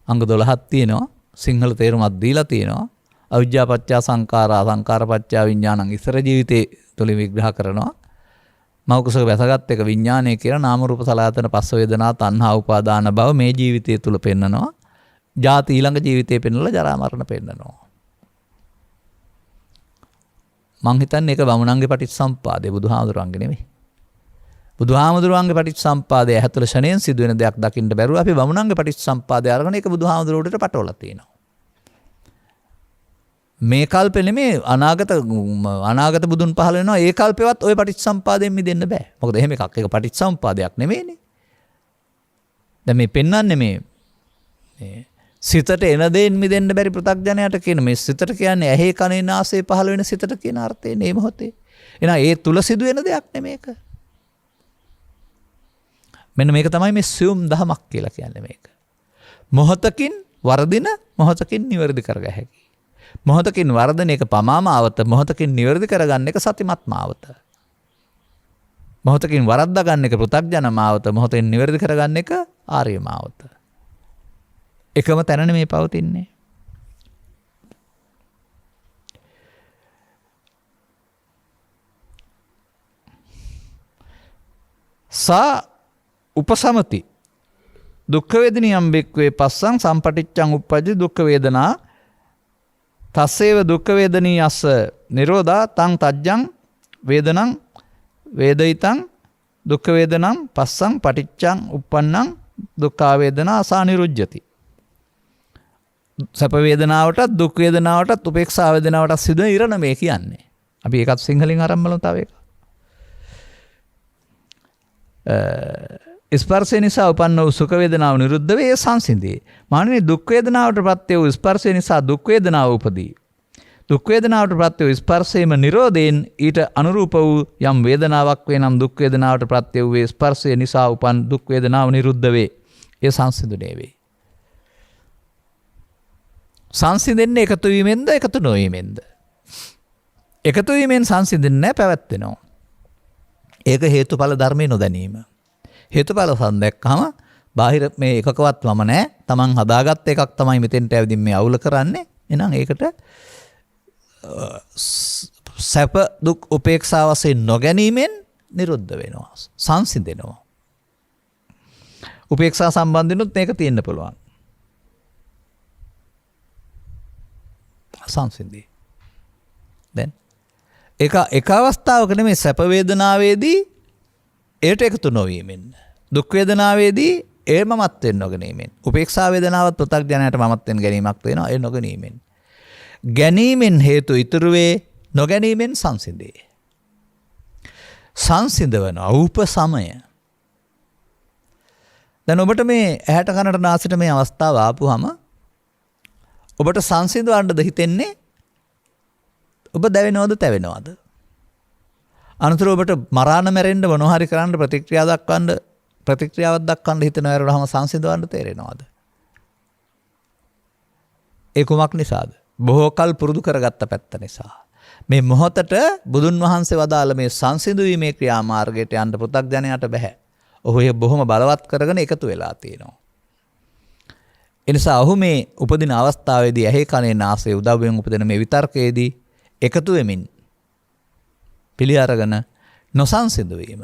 Speaker 1: අංග 12ක් තියෙනවා. සිංහල තේරුමක් දීලා තියෙනවා. අවිජ්ජා පත්‍ය සංඛාරා සංඛාර පත්‍ය විඥානං ඉස්සර ජීවිතේ තුලින් විග්‍රහ කරනවා. මෞකසක වැසගත් එක විඥානය කියලා නාම රූප සලආයතන පස්ස වේදනා තණ්හා උපාදාන භව මේ ජීවිතය තුල පෙන්නනවා. ජාති ඊළඟ ජීවිතේ පෙන්නලා ජරා මරණ පෙන්නනවා. මං හිතන්නේ ඒක බමුණන්ගේ පටිච්චසමුප්පාදේ බුදුහාමුදුරන්ගේ නෙමෙයි. බුදුහාමුදුරන්ගේ පටිච්චසමුප්පාදේ ඇතුළ ශණයෙන් සිදුවෙන දෙයක් දකින්න බැරුව අපි බමුණන්ගේ පටිච්චසමුප්පාදේ අරගෙන ඒක බුදුහාමුදුරුවෝට පටවලා තියෙනවා. මේ කල්පෙ නෙමේ අනාගත බුදුන් පහළ වෙනවා. ඒ කල්පෙවත් ওই පටිච්චසමුපාදයෙන් මිදෙන්න බෑ. මොකද එහෙම එකක්. ඒක පටිච්චසමුපාදයක් නෙමෙයිනේ. දැන් මේ පෙන්වන්නේ මේ සිතට එන දෙයින් මිදෙන්න බැරි පෘථග්ජනයට කියන මේ සිතට කියන්නේ ඇහි කනේ නාසයේ පහළ වෙන සිතට කියන අර්ථය නේ මොහොතේ. එහෙනම් ඒ තුල සිදු වෙන දෙයක් නෙමේක. මෙන්න මේක තමයි මේ සියුම් දහමක් කියලා කියන්නේ මේක. මොහොතකින් වර්ධින මොහොතකින් නිවැරදි කරගහ හැකි. මොහොතකින් වර්ධන එක පමාමාවත මොහොතකින් නිවැරදි කරගන්න එක සතිමත් මාවත. මොහොතකින් වරද්දා ගන්න එක පෘථග්ජන මාවත මොහොතෙන් නිවැරදි කරගන්න එක ආර්ය මාවත. එකම තැනනේ මේ පවතින්නේ. සා උපසමති දුක්ඛ වේදනියම් බික්වේ පස්සං සම්පටිච්ඡං උප්පජ්ජ දුක්ඛ වේදනා තස්සේව දුක්ඛ වේදනී අස්ස නිරෝධා තං තජ්ජං වේදනං වේදිතං දුක්ඛ වේදනං පස්සං පටිච්ඡං උප්පන්නං දුක්ඛ වේදනා අසානිරුජ්ජති. සැප වේදනාවටත් දුක් වේදනාවටත් උපේක්ෂා වේදනාවටත් සිදුවන ඉරණ මේ කියන්නේ. අපි ඒකත් සිංහලෙන් ආරම්භ බලමු තව එක. ස්පර්ශය නිසා උපන්න වූ සුඛ වේදනාව නිරුද්ධ වේ සංසිඳේ. මානෙ දුක් වේදනාවට ප්‍රත්‍ය වූ ස්පර්ශය නිසා දුක් වේදනාව උපදී. දුක් වේදනාවට ප්‍රත්‍ය වූ ස්පර්ශයේම නිරෝධයෙන් ඊට අනුරූප වූ යම් වේදනාවක් වේ නම් දුක් වේදනාවට ප්‍රත්‍ය වූ ස්පර්ශය නිසා උපන් දුක් වේදනාව නිරුද්ධ වේ. ඒ සංසිඳුනේ වේ. සංසිඳෙන්නේ එකතු වීමෙන්ද එකතු නොවීමෙන්ද? එකතු වීමෙන් සංසිඳෙන්නේ පැවැත්වෙනවා. ඒක හේතුඵල ධර්මයේ නොදැනීම. හේතුඵල සම්දැක්කම බාහිර මේ එකකවත් මම නැහැ. Taman හදාගත්ත එකක් තමයි මෙතෙන්ට ඇවිදින් මේ අවුල කරන්නේ. එහෙනම් ඒකට සැප දුක් උපේක්ෂා වශයෙන් නොගැනීමෙන් නිරුද්ධ වෙනවා. සංසිඳෙනවා. උපේක්ෂා සම්බන්ධිනුත් මේක තියෙන්න පුළුවන්. සංසිඳී. දැන් එක අවස්ථාවක නෙමේ සැප වේදනාවේදී ඒට එකතු නොවීමෙන් දුක් වේදනාවේදී ඒ මමත් වෙන්න නොගැනීමෙන් උපේක්ෂා වේදනාවත් පෘථග්ජනයට මමත් වෙන ගැනීමක් වෙනවා ඒ නොගැනීමෙන් ගැනීමෙන් හේතු ඉතුරු වේ නොගැනීමෙන් සංසිඳේ. සංසිඳවන උපසමය. දැන් ඔබට මේ ඇහැට කනට නාසයට මේ අවස්ථාව ආපුවම ඔබට සංසිඳවන්නද හිතෙන්නේ? ඔබ දැවෙනවද තැවෙනවද? අනතුරු ඔබට මරාණ මැරෙන්න මොනවා හරි කරන්න ප්‍රතික්‍රියාවක් දක්වන්න හිතන වැරවලම සංසිඳවන්න තේරෙනවද? ඒ කුමක් නිසාද? බොහෝ කල් පුරුදු කරගත්ත පැත්ත නිසා. මේ මොහොතට බුදුන් වහන්සේ වදාළ මේ සංසිඳුවීමේ ක්‍රියාමාර්ගයට යන්න පෘථග්ජනයට බෑ. ඔහු ඒ බොහොම බලවත් කරගෙන එකතු වෙලා තියෙනවා. එනිසා ඔහු මේ උපදින අවස්ථාවේදී ඇහි කනේ නාසයේ උදව්වෙන් උපදින මේ විතර්කයේදී එකතු වෙමින් පිළි අරගෙන නොසංසිඳු වීම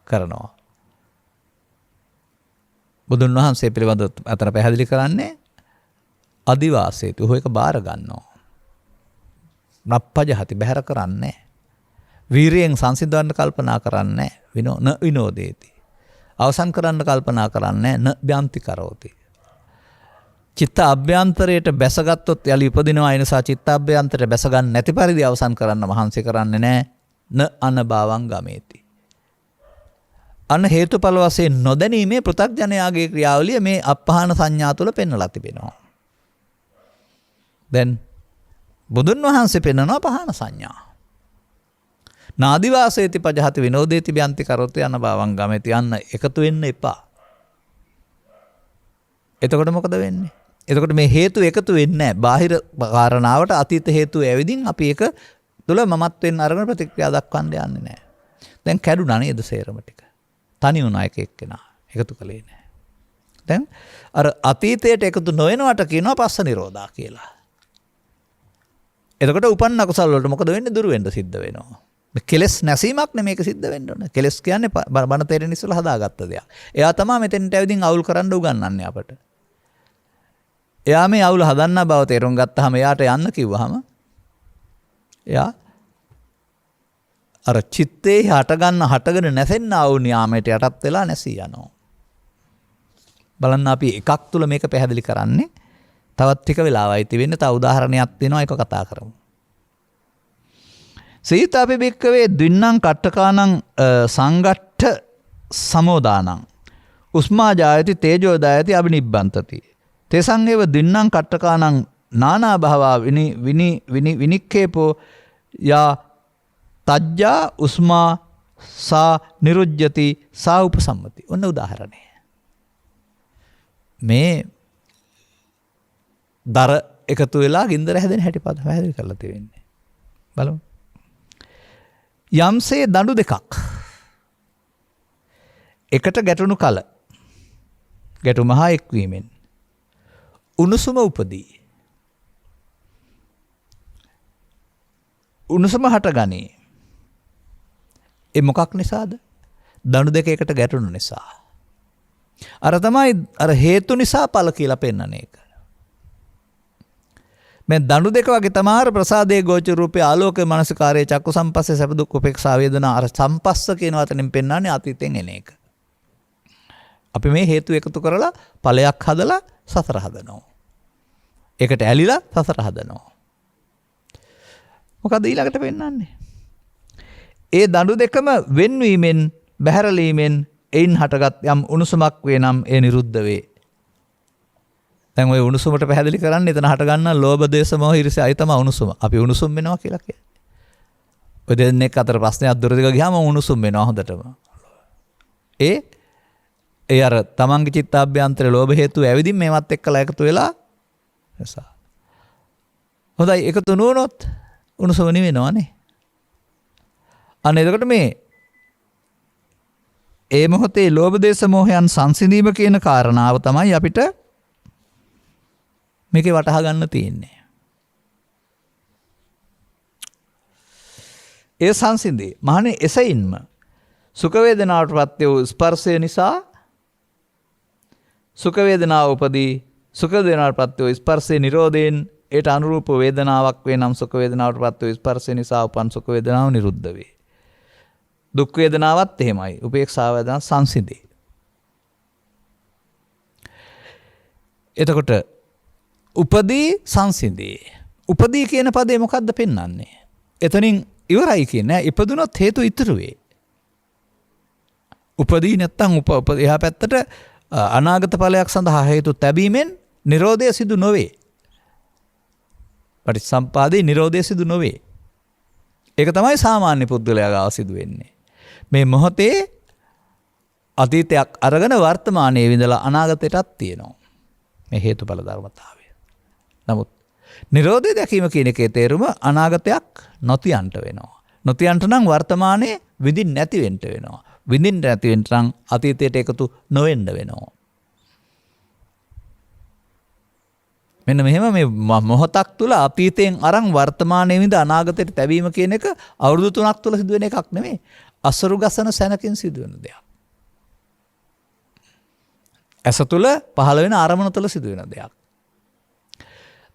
Speaker 1: කරනවා. බුදුන් වහන්සේ පිළිබඳව අතර පැහැදිලි කරන්නේ අදිවාසේතු. ඔහු එක බාර ගන්නවා. නප්පජහති බැහැර කරන්නේ. වීරියෙන් සංසිඳවන්න කල්පනා කරන්නේ විනෝදේති. අවසන් කරන්න කල්පනා කරන්නේ න බ්‍යන්ති කරෝති. චිත්ත අභ්‍යන්තරයට බැසගත්තොත් යලි උපදිනවා. ඒ නිසා චිත්ත අභ්‍යන්තරයට බැසගන්න නැති පරිදි අවසන් කරන්න මහන්සි කරන්නේ නැහැ. න අනභවං ගමේති. අන්න හේතුඵල වශයෙන් නොදැනීමේ පෘථග්ජනයාගේ ක්‍රියාවලිය මේ අපහාන සංඥා තුළ පෙන්වලා තිබෙනවා. දැන් බුදුන් වහන්සේ පෙන්වනවා පහාන සංඥා. නාදිවාසේති පජහති විනෝදේති බ්‍යන්ති කරොති අනභවං ගමේති. යන්න එකතු වෙන්න එපා. එතකොට මොකද වෙන්නේ? එතකොට මේ හේතු එකතු වෙන්නේ නැහැ. බාහිර කාරණාවට අතීත හේතු ඇවිදින් අපි ඒක තුළ මමත් වෙන්න අරගෙන ප්‍රතික්‍රියා දක්වන්න යන්නේ නැහැ. දැන් කැඩුනා නේද සේරම ටික? තනි වුණා එක එක්කෙනා. එකතු කළේ නැහැ. දැන් අර අතීතයට එකතු නොවෙනවට කියනවා පස්ස නිරෝධා කියලා. එතකොට උපන්න අකුසල වලට මොකද වෙන්නේ? දුරු වෙන්න සිද්ධ වෙනවා. කෙලස් නැසීමක් නෙමෙයි මේක සිද්ධ වෙන්න ඕනේ. කෙලස් කියන්නේ බණ තේරෙන ඉස්සෙල්ලා හදාගත්ත දෙයක්. එයා තමයි මෙතෙන්ට ඇවිදින් අවුල් කරන්න උගන්වන්නේ අපට. එයා මේ අවුල හදන්න බව තේරුම් ගත්තාම එයාට යන්න කිව්වහම එයා අර චිත්තේ හටගෙන නැසෙන්න ආ වූ න්යාමයට යටත් වෙලා නැසී යනවා. බලන්න අපි එකක් තුල මේක පැහැදිලි කරන්නේ. තවත් ටික වෙලාවයි තියෙන්නේ. තව උදාහරණයක් තියෙනවා ඒක කතා කරමු. සීතාපි බික්කවේ දින්නම් කට්ටකානං සංගට්ඨ සමෝදානං උස්මා ජායති තේජෝ දායති අබිනිබ්බන්තති තේසං ඒව දින්නම් කට්ටකානං නානා භාවා විනික්ඛේපෝ යා තජ්ජා උස්මා සා නිරුජ්ජති සා උපසම්මති. ඔන්න උදාහරණය. මේ දර එකතු වෙලා ගින්දර හැදෙන හැටි පද පැහැදිලි කරලා තියෙන්නේ. බලමු. යම්සේ දඬු දෙකක් එකට ගැටුණු කල ගැටුම හා එක්වීමෙන් උණුසුම උපදී. උණුසුම හටගනී. ඒ මොකක් නිසාද? දණු දෙක එකට ගැටුණු නිසා. අර තමයි අර හේතු නිසා ඵල කියලා පෙන්වන එක. මේ දණු දෙක වගේ තමයි ප්‍රසාදයේ ගෝචර රූපේ ආලෝකයේ මනසිකාරයේ චක්කු සම්පස්සේ සැප දුක් උපේක්ෂා වේදනා අර සම්පස්ස කියන වචනෙන් පෙන්වන්නේ අතීතෙන් එන එක. අපි මේ හේතු එකතු කරලා ඵලයක් හදලා සසර හදනවා. ඒකට ඇලිලා සසර හදනවා. මොකද ඊළඟට පෙන්වන්නේ? ඒ දඬු දෙකම වෙන්වීමෙන් බැහැරලීමෙන් එයින් හටගත් යම් උණුසුමක් වේ නම් ඒ නිරුද්ධ වේ. දැන් ওই උණුසුමට පැහැදිලි කරන්නේ එතන හට ගන්න ලෝභ දේශ මොහ ඊර්ෂ්‍යා අය තමයි උණුසුම. අපි උණුසුම් වෙනවා කියලා කියන්නේ. ඔය දෙන්නෙක් අතර ප්‍රශ්නයක් දුර දිග ගියාම උණුසුම් වෙනවා හොඳටම. ඒ අර තමන්ගේ චිත්තාභ්‍යන්තරේ ලෝභ හේතු ඇවිදින් මේවත් එක්කලා එකතු වෙලා නිසා. හොඳයි එකතු නොවුනොත් උණුසුම නිවෙනවනේ. අන්න එතකොට මේ ඒ මොහොතේ ලෝභ දේශ මොහයන් සංසිඳීම කියන කාරණාව තමයි අපිට මේකේ වටහා ගන්න තියෙන්නේ. ඒ සංසිඳී මහණේ එසයින්ම සුඛ වේදනාවට පත් වූ ස්පර්ශය නිසා සුඛ වේදනාව උපදී. සුඛ වේදනාවට පත් වූ ස්පර්ශේ නිරෝධයෙන් ඒට අනුරූප වේදනාවක් වේ නම් සුඛ වේදනාවට පත් වූ ස්පර්ශය නිසා උපන් සුඛ වේදනාව නිරුද්ධ වේ. දුක් වේදනාවත් එහෙමයි. උපේක්ෂා වේදනාව සංසිඳේ. එතකොට උපදී සංසිඳේ. උපදී කියන පදේ මොකද්ද පෙන්වන්නේ? එතනින් ඉවරයි කියන්නේ. ඉපදුනොත් හේතු ඉතුරු වේ. උපදී නැත්තම් එහා පැත්තට අනාගත ඵලයක් සඳහා හේතු තැබීමෙන් නිරෝධය සිදු නොවේ. පටිච්චසම්පාදේ නිරෝධය සිදු නොවේ. ඒක තමයි සාමාන්‍ය පුද්ගලයා ගාව සිදු වෙන්නේ. මේ මොහොතේ අතීතයක් අරගෙන වර්තමානයේ විඳලා අනාගතයටත් තියෙනවා. මේ හේතුඵල ධර්මතාවය. නමුත් නිරෝධය දැකීම කියන එකේ තේරුම අනාගතයක් නොතියන්ට වෙනවා. නොතියන්ට නම් වර්තමානයේ විඳින්න නැති වෙන්න වෙනවා. විඳින්න නැති වෙන්න නම් අතීතයට එකතු නොවෙන්න වෙනවා. මෙන්න මෙහෙම මේ මොහොතක් තුල අතීතයෙන් අරන් වර්තමානයේ විඳ අනාගතයට තැබීම කියන එක අවුරුදු 3ක් තුල සිදුවෙන එකක් නෙමෙයි. අසරු ගසන සැනකින් සිදුවෙන දෙයක්. ඇස තුල පහළ වෙන අරමුණ තුල සිදුවෙන දෙයක්.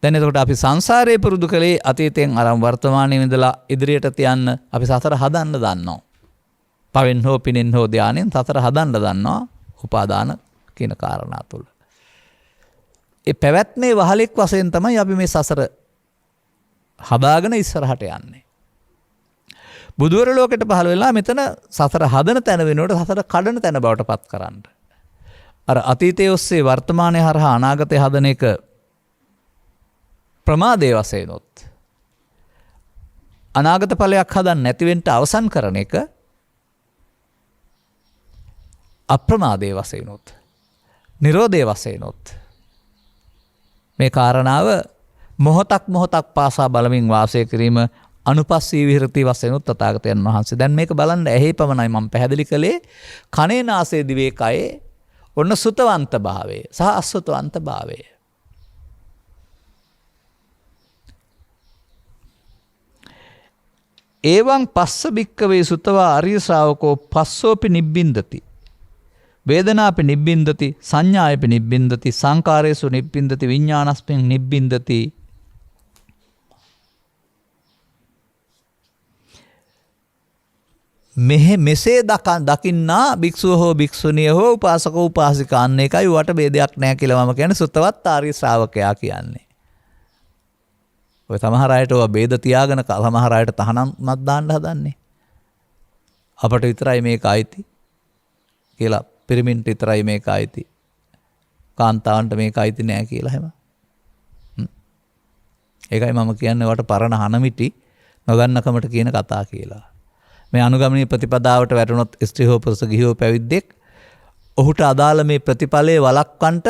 Speaker 1: දැන් එතකොට අපි සංසාරේ පුරුදු කළේ අතීතයෙන් අරන් වර්තමානයේ විඳලා ඉදිරියට තියන්න අපි සතර හදන්න දන්නවා. පවෙන් හෝ පිනෙන් හෝ ධානයෙන් සතර හදන්න දන්නවා උපාදාන කියන කාරණා තුල. ඒ පැවැත්මේ වහලෙක් වශයෙන් තමයි අපි මේ සසර හදාගෙන ඉස්සරහට යන්නේ. බුදුවර ලෝකෙට පහළ වෙලා මෙතන සසර හදන තැන වෙනකොට සසර කඩන තැන බවට පත් කරන්න. අර අතීතයේ ඔස්සේ වර්තමානයේ හරහා අනාගතය හදන එක ප්‍රමාදයේ වශයෙන්ොත් අනාගත ඵලයක් හදන්න නැති වෙන්න අවසන් කරන එක අප්‍රමාදයේ වශයෙන්ොත් නිරෝධයේ වශයෙන්ොත් මේ කාරණාව මොහොතක් පාසා බලමින් වාසය කිරීම අනුපස්සී විහෙරති වශයෙන් තථාගතයන් වහන්සේ. දැන් මේක බලන්න ඇහි පමණයි මම පැහැදිලි කළේ. කනේ නාසයේ දිවේ කයේ ඔන්න සුතවන්ත භාවය සහ අසුතවන්ත භාවය. එවං පස්ස බික්කවේ සුතවා අරිය ශ්‍රාවකෝ පස්සෝපි නිබ්බින්දති. වේදනාපි නිබ්බින්දති සංඥායපි නිබ්බින්දති සංකාරේසු නිබ්බින්දති විඥානස්මින් නිබ්බින්දති. මෙසේ දකින්නා භික්ෂුව හෝ භික්ෂුණිය හෝ උපාසක උපාසිකා අන්න එකයි වට ભેදයක් නැහැ කියලා මම කියන්නේ සුත්තවත් ආර්ය ශ්‍රාවකයා කියන්නේ. ඔය සමහර අයට ඔය ભેද තියාගෙන සමහර අයට තහනම්වත් දාන්න හදන්නේ. අපට විතරයි මේක අයිති කියලා පිරිමින්ට විතරයි මේක අයිති. කාන්තාවන්ට මේක අයිති නෑ කියලා හැම. ඒකයි මම කියන්නේ වට පරණ හනමිටි නොගන්නකමට කියන කතා කියලා. මේ අනුගමනීය ප්‍රතිපදාවට වැටුණොත් ස්ත්‍රී හෝ පුරුෂ ගිහි හෝ පැවිද්දෙක් ඔහුට අදාළ මේ ප්‍රතිඵලයේ වළක්වන්නට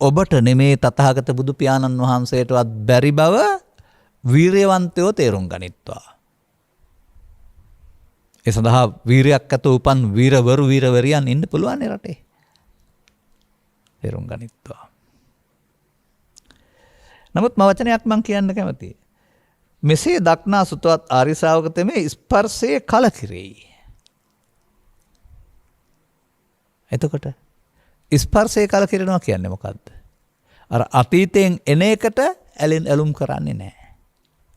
Speaker 1: ඔබට නෙමේ තථාගත බුදු පියාණන් වහන්සේටවත් බැරි බව වීරයවන්තයෝ තේරුම් ගනිත්වා. ඒ සඳහා වීරයක් ඇත උපන් වීරවරු වීරවරියන් ඉන්න පුළුවන් රටේ. තේරුම් ගනිත්වා. නමුත් වචනයක් මම කියන්න කැමතියි. මෙසේ දක්නා සුතවත් ආර්ය ශ්‍රාවක තෙමේ ස්පර්ශයේ කලකිරෙයි. එතකොට ස්පර්ශයේ කලකිරෙනවා කියන්නේ මොකද්ද? අර අතීතයෙන් එන එකට ඇලුම් කරන්නේ නැහැ.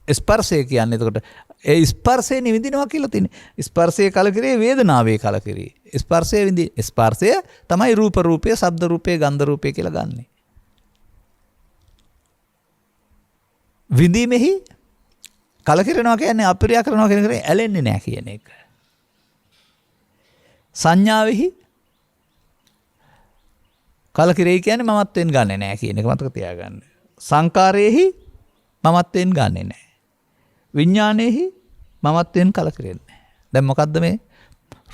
Speaker 1: ස්පර්ශය කියන්නේ එතකොට ඒ ස්පර්ශය නිවිදිනවා කියලා තියෙන්නේ. ස්පර්ශයේ කලකිරේ වේදනාවේ කලකිරේ. ස්පර්ශය තමයි රූපය, ශබ්ද රූපය, ගන්ධ රූපය කියලා ගන්නෙ. විඳීමෙහි කලකිරෙනවා කියන්නේ අප්‍රිය කරනවා කියන එක ඇලෙන්නේ නැහැ කියන එක. සංඥාවෙහි කලකිරෙයි කියන්නේ මමත්වෙන් ගන්නෙ නැහැ කියන එක මතක තියාගන්න. සංකාරයේහි මමත්වෙන් ගන්නෙ නැහැ. විඥානයේහි මමත්වෙන් කලකිරෙන්නේ නැහැ. දැන් මොකද්ද මේ?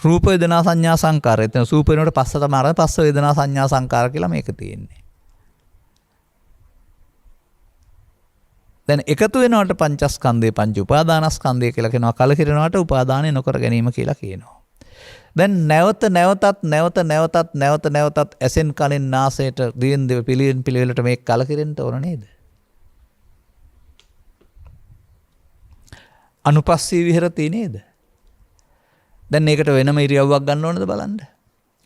Speaker 1: රූප වේදනා සංඥා සංකාර. එතන සූප වෙනකොට පස්ස තමයි අර පස්ස වේදනා සංඥා සංකාර කියලා මේක තියෙන්නේ. දැන් එකතු වෙනවට පංචස්කන්ධය පංච උපාදානස්කන්ධය කියලා කියනවා. කලකිරෙනවට උපාදානය නොකර ගැනීම කියලා කියනවා. දැන් නැවතත් ඇසෙන් කනෙන් නාසයට දිවෙන් දිව පිළිවෙන් පිළිවෙලට මේක කලකිරෙන්න ඕන නේද? අනුපස්සී විහෙරති නේද? දැන් මේකට වෙනම ඉරියව්වක් ගන්න ඕනද බලන්න.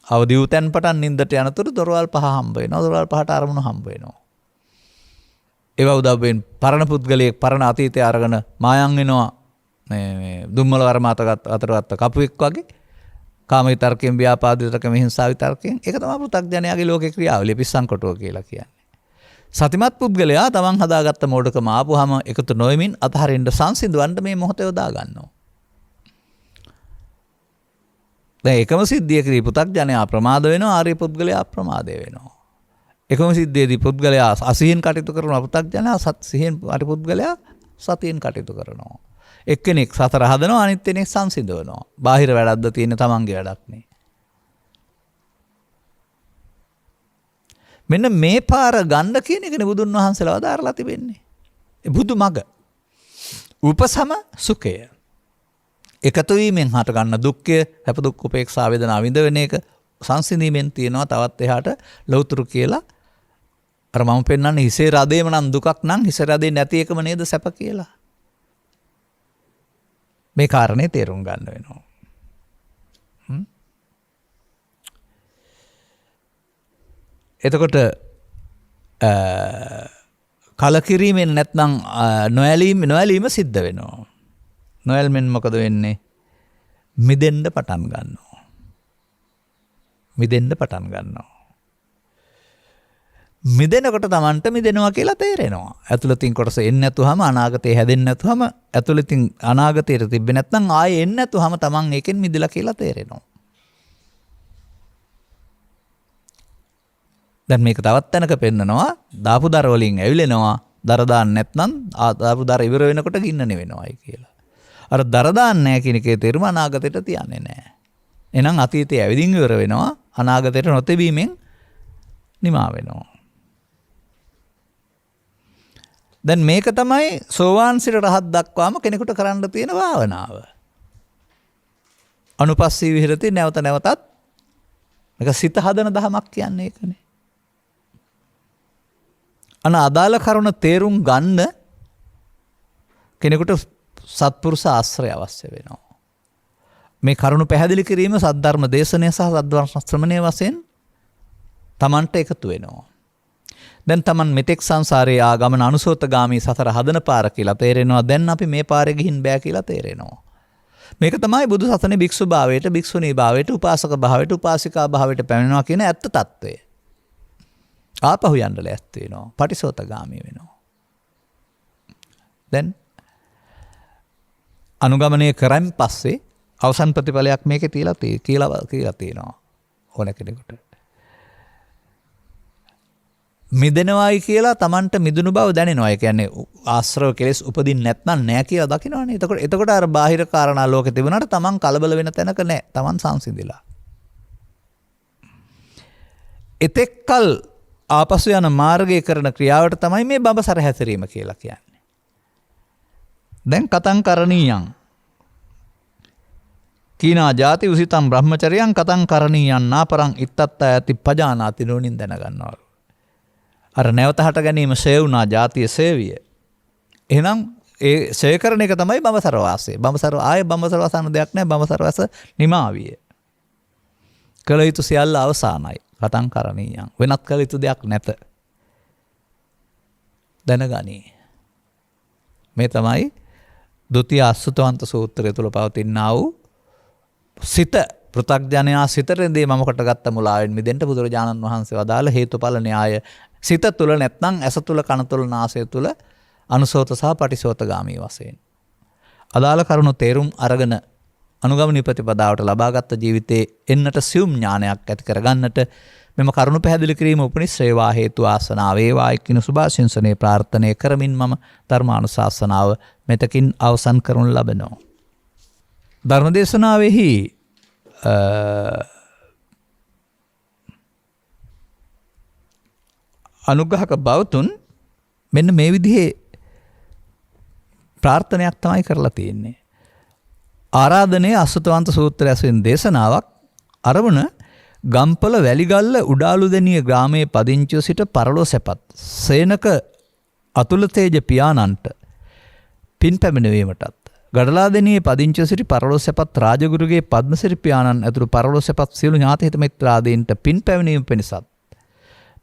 Speaker 1: අවදි වූ තැන් පටන් නින්දට යනතුරු දොරවල් පහ හම්බ වෙනවා. දොරවල් පහට අරමුණු හම්බ වෙනවා. ඒවා උදව්වෙන් පරණ පුද්ගලයෙක් පරණ අතීතය අරගෙන මායම් වෙනවා. මේ දුම්මල වර්මාත අතරවත් කපුවෙක් වගේ. කාම විතර්කයෙන්, ව්‍යාපාද විතර්කයෙන්, හිංසා විතර්කයෙන්. ඒක තමයි පෘථග්ජනයාගේ ලෝකේ ක්‍රියාවලිය පිස්සන් කොටුව කියලා කියන්නේ. සතිමත් පුද්ගලයා තමන් හදාගත්ත මෝඩකම ආපුවාම එකතු නොවෙමින් අතහරින්න සංසිඳවන්න මේ මොහොතේ යොදා ගන්නවා. දැන් එකම සිද්ධියකදී පෘථග්ජනයා ප්‍රමාද වෙනවා, ආර්ය පුද්ගලයා අප්‍රමාදය වෙනවා. එකම සිද්ධියේදී පුද්ගලයා අසීයෙන් කටයුතු කරනවා, පෘථග්ජනයා සිහියෙන් ආර්ය පුද්ගලයා සතියෙන් කටයුතු කරනවා. එක්කෙනෙක් සතර හදනවා, අනිත් කෙනෙක් සංසිඳවනවා. බාහිර වැඩක්ද තියෙන තමන්ගේ වැඩක් නේ. මෙන්න මේ පාර ගන්න කියන එකනේ බුදුන් වහන්සේලා වදාරලා තිබෙන්නේ. බුදු මග. උපසම සුඛය. එකතු වීමෙන් හට ගන්න දුක්ඛය, සැප දුක් උපේක්ෂා වේදනා විඳ වෙන එක සංසිඳීමෙන් තියෙනවා තවත් එහාට ලෞතුරු කියලා. අර මම පෙන්නන්නේ හිසේ රදේම නම් දුකක් නම් හිසේ රදේ නැති එකම නේද සැප කියලා. මේ කාරණේ තේරුම් ගන්න වෙනවා. එතකොට කලකිරීමෙන් නැත්නම් නොඇලීම සිද්ධ වෙනවා. නොඇල්මෙන් මොකද වෙන්නේ? මිදෙන්න පටන් ගන්නවා. මිදෙනකොට Tamanට මිදෙනවා කියලා තේරෙනවා. ඇතුළතින් කොටස එන්නේ නැතුවම අනාගතේ හැදෙන්නේ නැතුවම ඇතුළතින් අනාගතයට තිබ්බේ නැත්නම් ආයේ එන්නේ නැතුවම Taman ඒකෙන් මිදලා කියලා තේරෙනවා. දැන් මේක තවත් තැනක පෙන්නනවා දාපු දර වලින් ඇවිලෙනවා දර දාන්න නැත්නම් දාපු දර ඉවර වෙනකොට ගින්න නෙවෙනවායි කියලා. අර දර දාන්න නැහැ කියන එකේ තේරුම අනාගතයට තියන්නේ නැහැ. එහෙනම් අතීතයේ ඇවිදින් ඉවර වෙනවා අනාගතයට නොතෙබීමෙන් නිමා වෙනවා. දැන් මේක තමයි සෝවාන් සිට රහත් දක්වාම කෙනෙකුට කරන්න තියෙන භාවනාව. අනුපස්සී විහෙරති නැවත නැවතත් මේක සිත හදන දහමක් කියන්නේ ඒකනේ. අදාළ කරුණ තේරුම් ගන්න කෙනෙකුට සත්පුරුෂ ආශ්‍රය අවශ්‍ය වෙනවා. මේ කරුණ පැහැදිලි කිරීම සද්ධර්ම දේශනය සහ සද්ධර්ම ශ්‍රවණය වශයෙන් Tamanට එකතු වෙනවා. දැන් Taman මෙතෙක් සංසාරයේ ආගමන අනුසෝතගාමී සතර හදන පාර කියලා තේරෙනවා. දැන් අපි මේ පාරේ ගිහින් බෑ කියලා තේරෙනවා. මේක තමයි බුදු සසුනේ භික්ෂු භාවයට, භික්ෂුණී භාවයට, උපාසක භාවයට, උපාසිකා භාවයට පැමිණෙනවා කියන ඇත්ත తত্ত্বය. ආපහු යන්න ලෑස්ති වෙනවා. පටිසෝතගාමී වෙනවා. දැන් අනුගමනය කරන් පස්සේ අවසන් ප්‍රතිඵලයක් මේකේ කියලා තියෙනවා ඕන කෙනෙකුට. මිදෙනවායි කියලා Tamanට මිදුණු බව දැනෙනවා. ඒ කියන්නේ ආශ්‍රව කෙලෙස් උපදින්න නැත්නම් නෑ කියලා දකිනවනේ. එතකොට අර බාහිර කාරණා ලෝකේ තිබුණාට Taman කලබල වෙන තැනක නෑ. Taman සංසිඳිලා. එතෙක්කල් ආපසු යන මාර්ගයේ කරන ක්‍රියාවට තමයි මේ බඹසර හැසිරීම කියලා කියන්නේ. දැන් කතං කරණීයං කීනා ජාති උසිතං බ්‍රහ්මචර්යං කතං කරණීයං නාපරං ඉත්තත්ත යති පජානාති නෝනින් දැනගන්නවලු. අර නැවත හට ගැනීම ෂය වුණා ජාතිය සේවිය. එහෙනම් ඒ ෂය කරන එක තමයි බඹසර වාසය. බඹසර ආයේ බඹසර වසන දෙයක් නැහැ. බඹසර වස නිමාවිය. කළ යුතු සියල්ල අවසానයි. කතං කරණීයං වෙනත් කළ යුතු දෙයක් නැත. දැනගනි. මේ තමයි ဒုတိ ය අසුතවන්ත සූත්‍රය තුල පවතිනා වූ සිත පෘථග්ජනයා සිතරේදී මමකට ගත්ත මුලාවෙන් මිදෙන්න බුදුරජාණන් වහන්සේ වදාළ හේතුඵල න්‍යාය සිත තුල නැත්නම් ඇස තුල කන තුල නාසය තුල අනුසෝත සහ පටිසෝතගාමී වශයෙන් අදාළ කරුණු තේරුම් අරගෙන අනුගමනී ප්‍රතිපදාවට ලබාගත් ජීවිතයේ එන්නට සියුම් ඥානයක් ඇති කරගන්නට මෙම කරුණු පැහැදිලි කිරීම උපනිශ්‍රේවා හේතු ආසනාව වේවායි කිනු සුභාශිංසනේ ප්‍රාර්ථනා කරමින් මම ධර්මානුශාසනාව මෙතකින් අවසන් කරනු ලබනවා. ධර්මදේශනාවෙහි අනුග්‍රහක බවතුන් මෙන්න මේ විදිහේ ප්‍රාර්ථනයක් තමයි කරලා තියෙන්නේ. ආරාධනයේ අසුතවන්ත සූත්‍රය ඇසුරින් දේශනාවක් අරමුණ ගම්පල වැලිගල්ල උඩාලුදෙනිය ග්‍රාමයේ පදිංචිව සිට පරලෝ සැපත් සේනක අතුල තේජ පියාණන්ට පින් පැමිණවීමටත් ගඩලාදෙනියේ පදිංචිව සිටි පරලෝ සැපත් රාජගුරුගේ පද්මසිරි පියාණන් ඇතුළු පරලෝ සැපත් සියලු ඥාති හිත මිත්‍රාදීන්ට පින් පැමිණීම පිණිසත්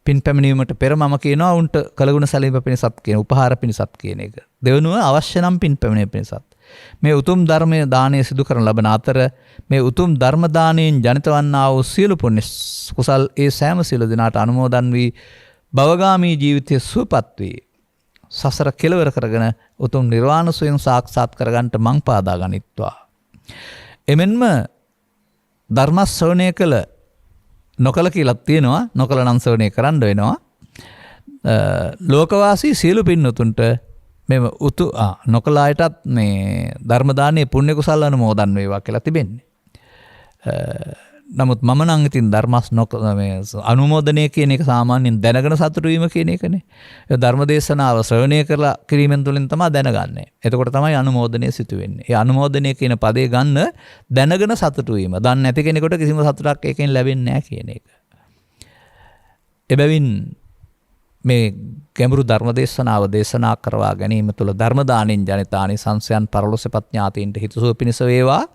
Speaker 1: පින් පැමිණීමට පෙර මම කියනවා උන්ට කළගුණ සැලීම පිණිසත් කියන උපහාර පිණිසත් කියන එක. දෙවනුව අවශ්‍ය නම් පින් පැමිණීම පිණිසත්. මේ උතුම් ධර්මයේ දානය සිදු කරන ලබන අතර මේ උතුම් ධර්ම දානයෙන් ජනිත වන්නා වූ සියලු පුණ්‍ය කුසල් ඒ සෑම සියලු දිනාට අනුමෝදන් වී භවගාමී ජීවිතයේ සුවපත් වී සසර කෙලවර කරගෙන උතුම් නිර්වාණ සුවයෙන් සාක්ෂාත් කරගන්නට මං පාදා ගනිත්වා. එමෙන්ම ධර්ම ශ්‍රවණය කළ නොකල කියලා තියෙනවා. නොකල නම් ශ්‍රවණය කරන්න වෙනවා. ලෝකවාසී සියලු පින්නතුන්ට මෙම නොකල අයටත් මේ ධර්ම දානයේ පුණ්‍ය කුසල් අනුමෝදන් වේවා කියලා තිබෙන්නේ. නමුත් මම නම් ඉතින් ධර්මස් අනුමෝදනය කියන එක සාමාන්‍යයෙන් දැනගෙන සතුටු වීම කියන එකනේ. ඒ ධර්ම දේශනාව ශ්‍රවණය කරලා කිරීමෙන් තුලින් තමයි දැනගන්නේ. එතකොට තමයි අනුමෝදනය සිදු වෙන්නේ. ඒ අනුමෝදනය කියන පදේ ගන්න දැනගෙන සතුටු වීම. දන්නේ නැති කෙනෙකුට කිසිම සතුටක් ඒකෙන් ලැබෙන්නේ නැහැ කියන එක. එබැවින් මේ ගැඹුරු ධර්ම දේශනාව දේශනා කරවා ගැනීම තුළ ධර්ම දානෙන් ජනිතානි සංසයන් පරලොස්සපත් ඥාතීන්ට හිතසුව පිණිස වේවා.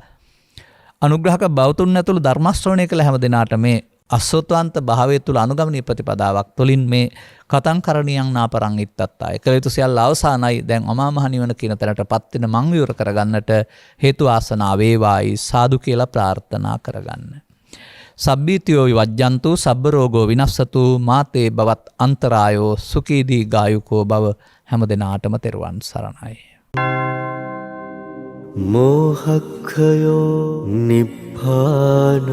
Speaker 1: අනුග්‍රහක බෞතුන් ඇතුළු ධර්ම ශ්‍රවණය කළ හැම දිනාට මේ අසෝතවන්ත භාවය තුළ අනුගමනීය ප්‍රතිපදාවක් තුළින් මේ කතං කරණියං නාපරං ඉත්තත්තා එක යුතු සියල්ල අවසానයි. දැන් අමා මහ නිවන කියන තැනටපත් වෙන මං විවර කරගන්නට හේතු ආසනාව වේවායි සාදු කියලා ප්‍රාර්ථනා කරගන්න. සබ්බීතියෝ විවජ්ජන්තු සබ්බ රෝගෝ විනස්සතු මාතේ බවත් අන්තරායෝ සුඛී දීඝායුකෝ භව හැම දිනාටම තෙරුවන් සරණයි.
Speaker 2: මෝහක්ඛයෝ නිබ්බානං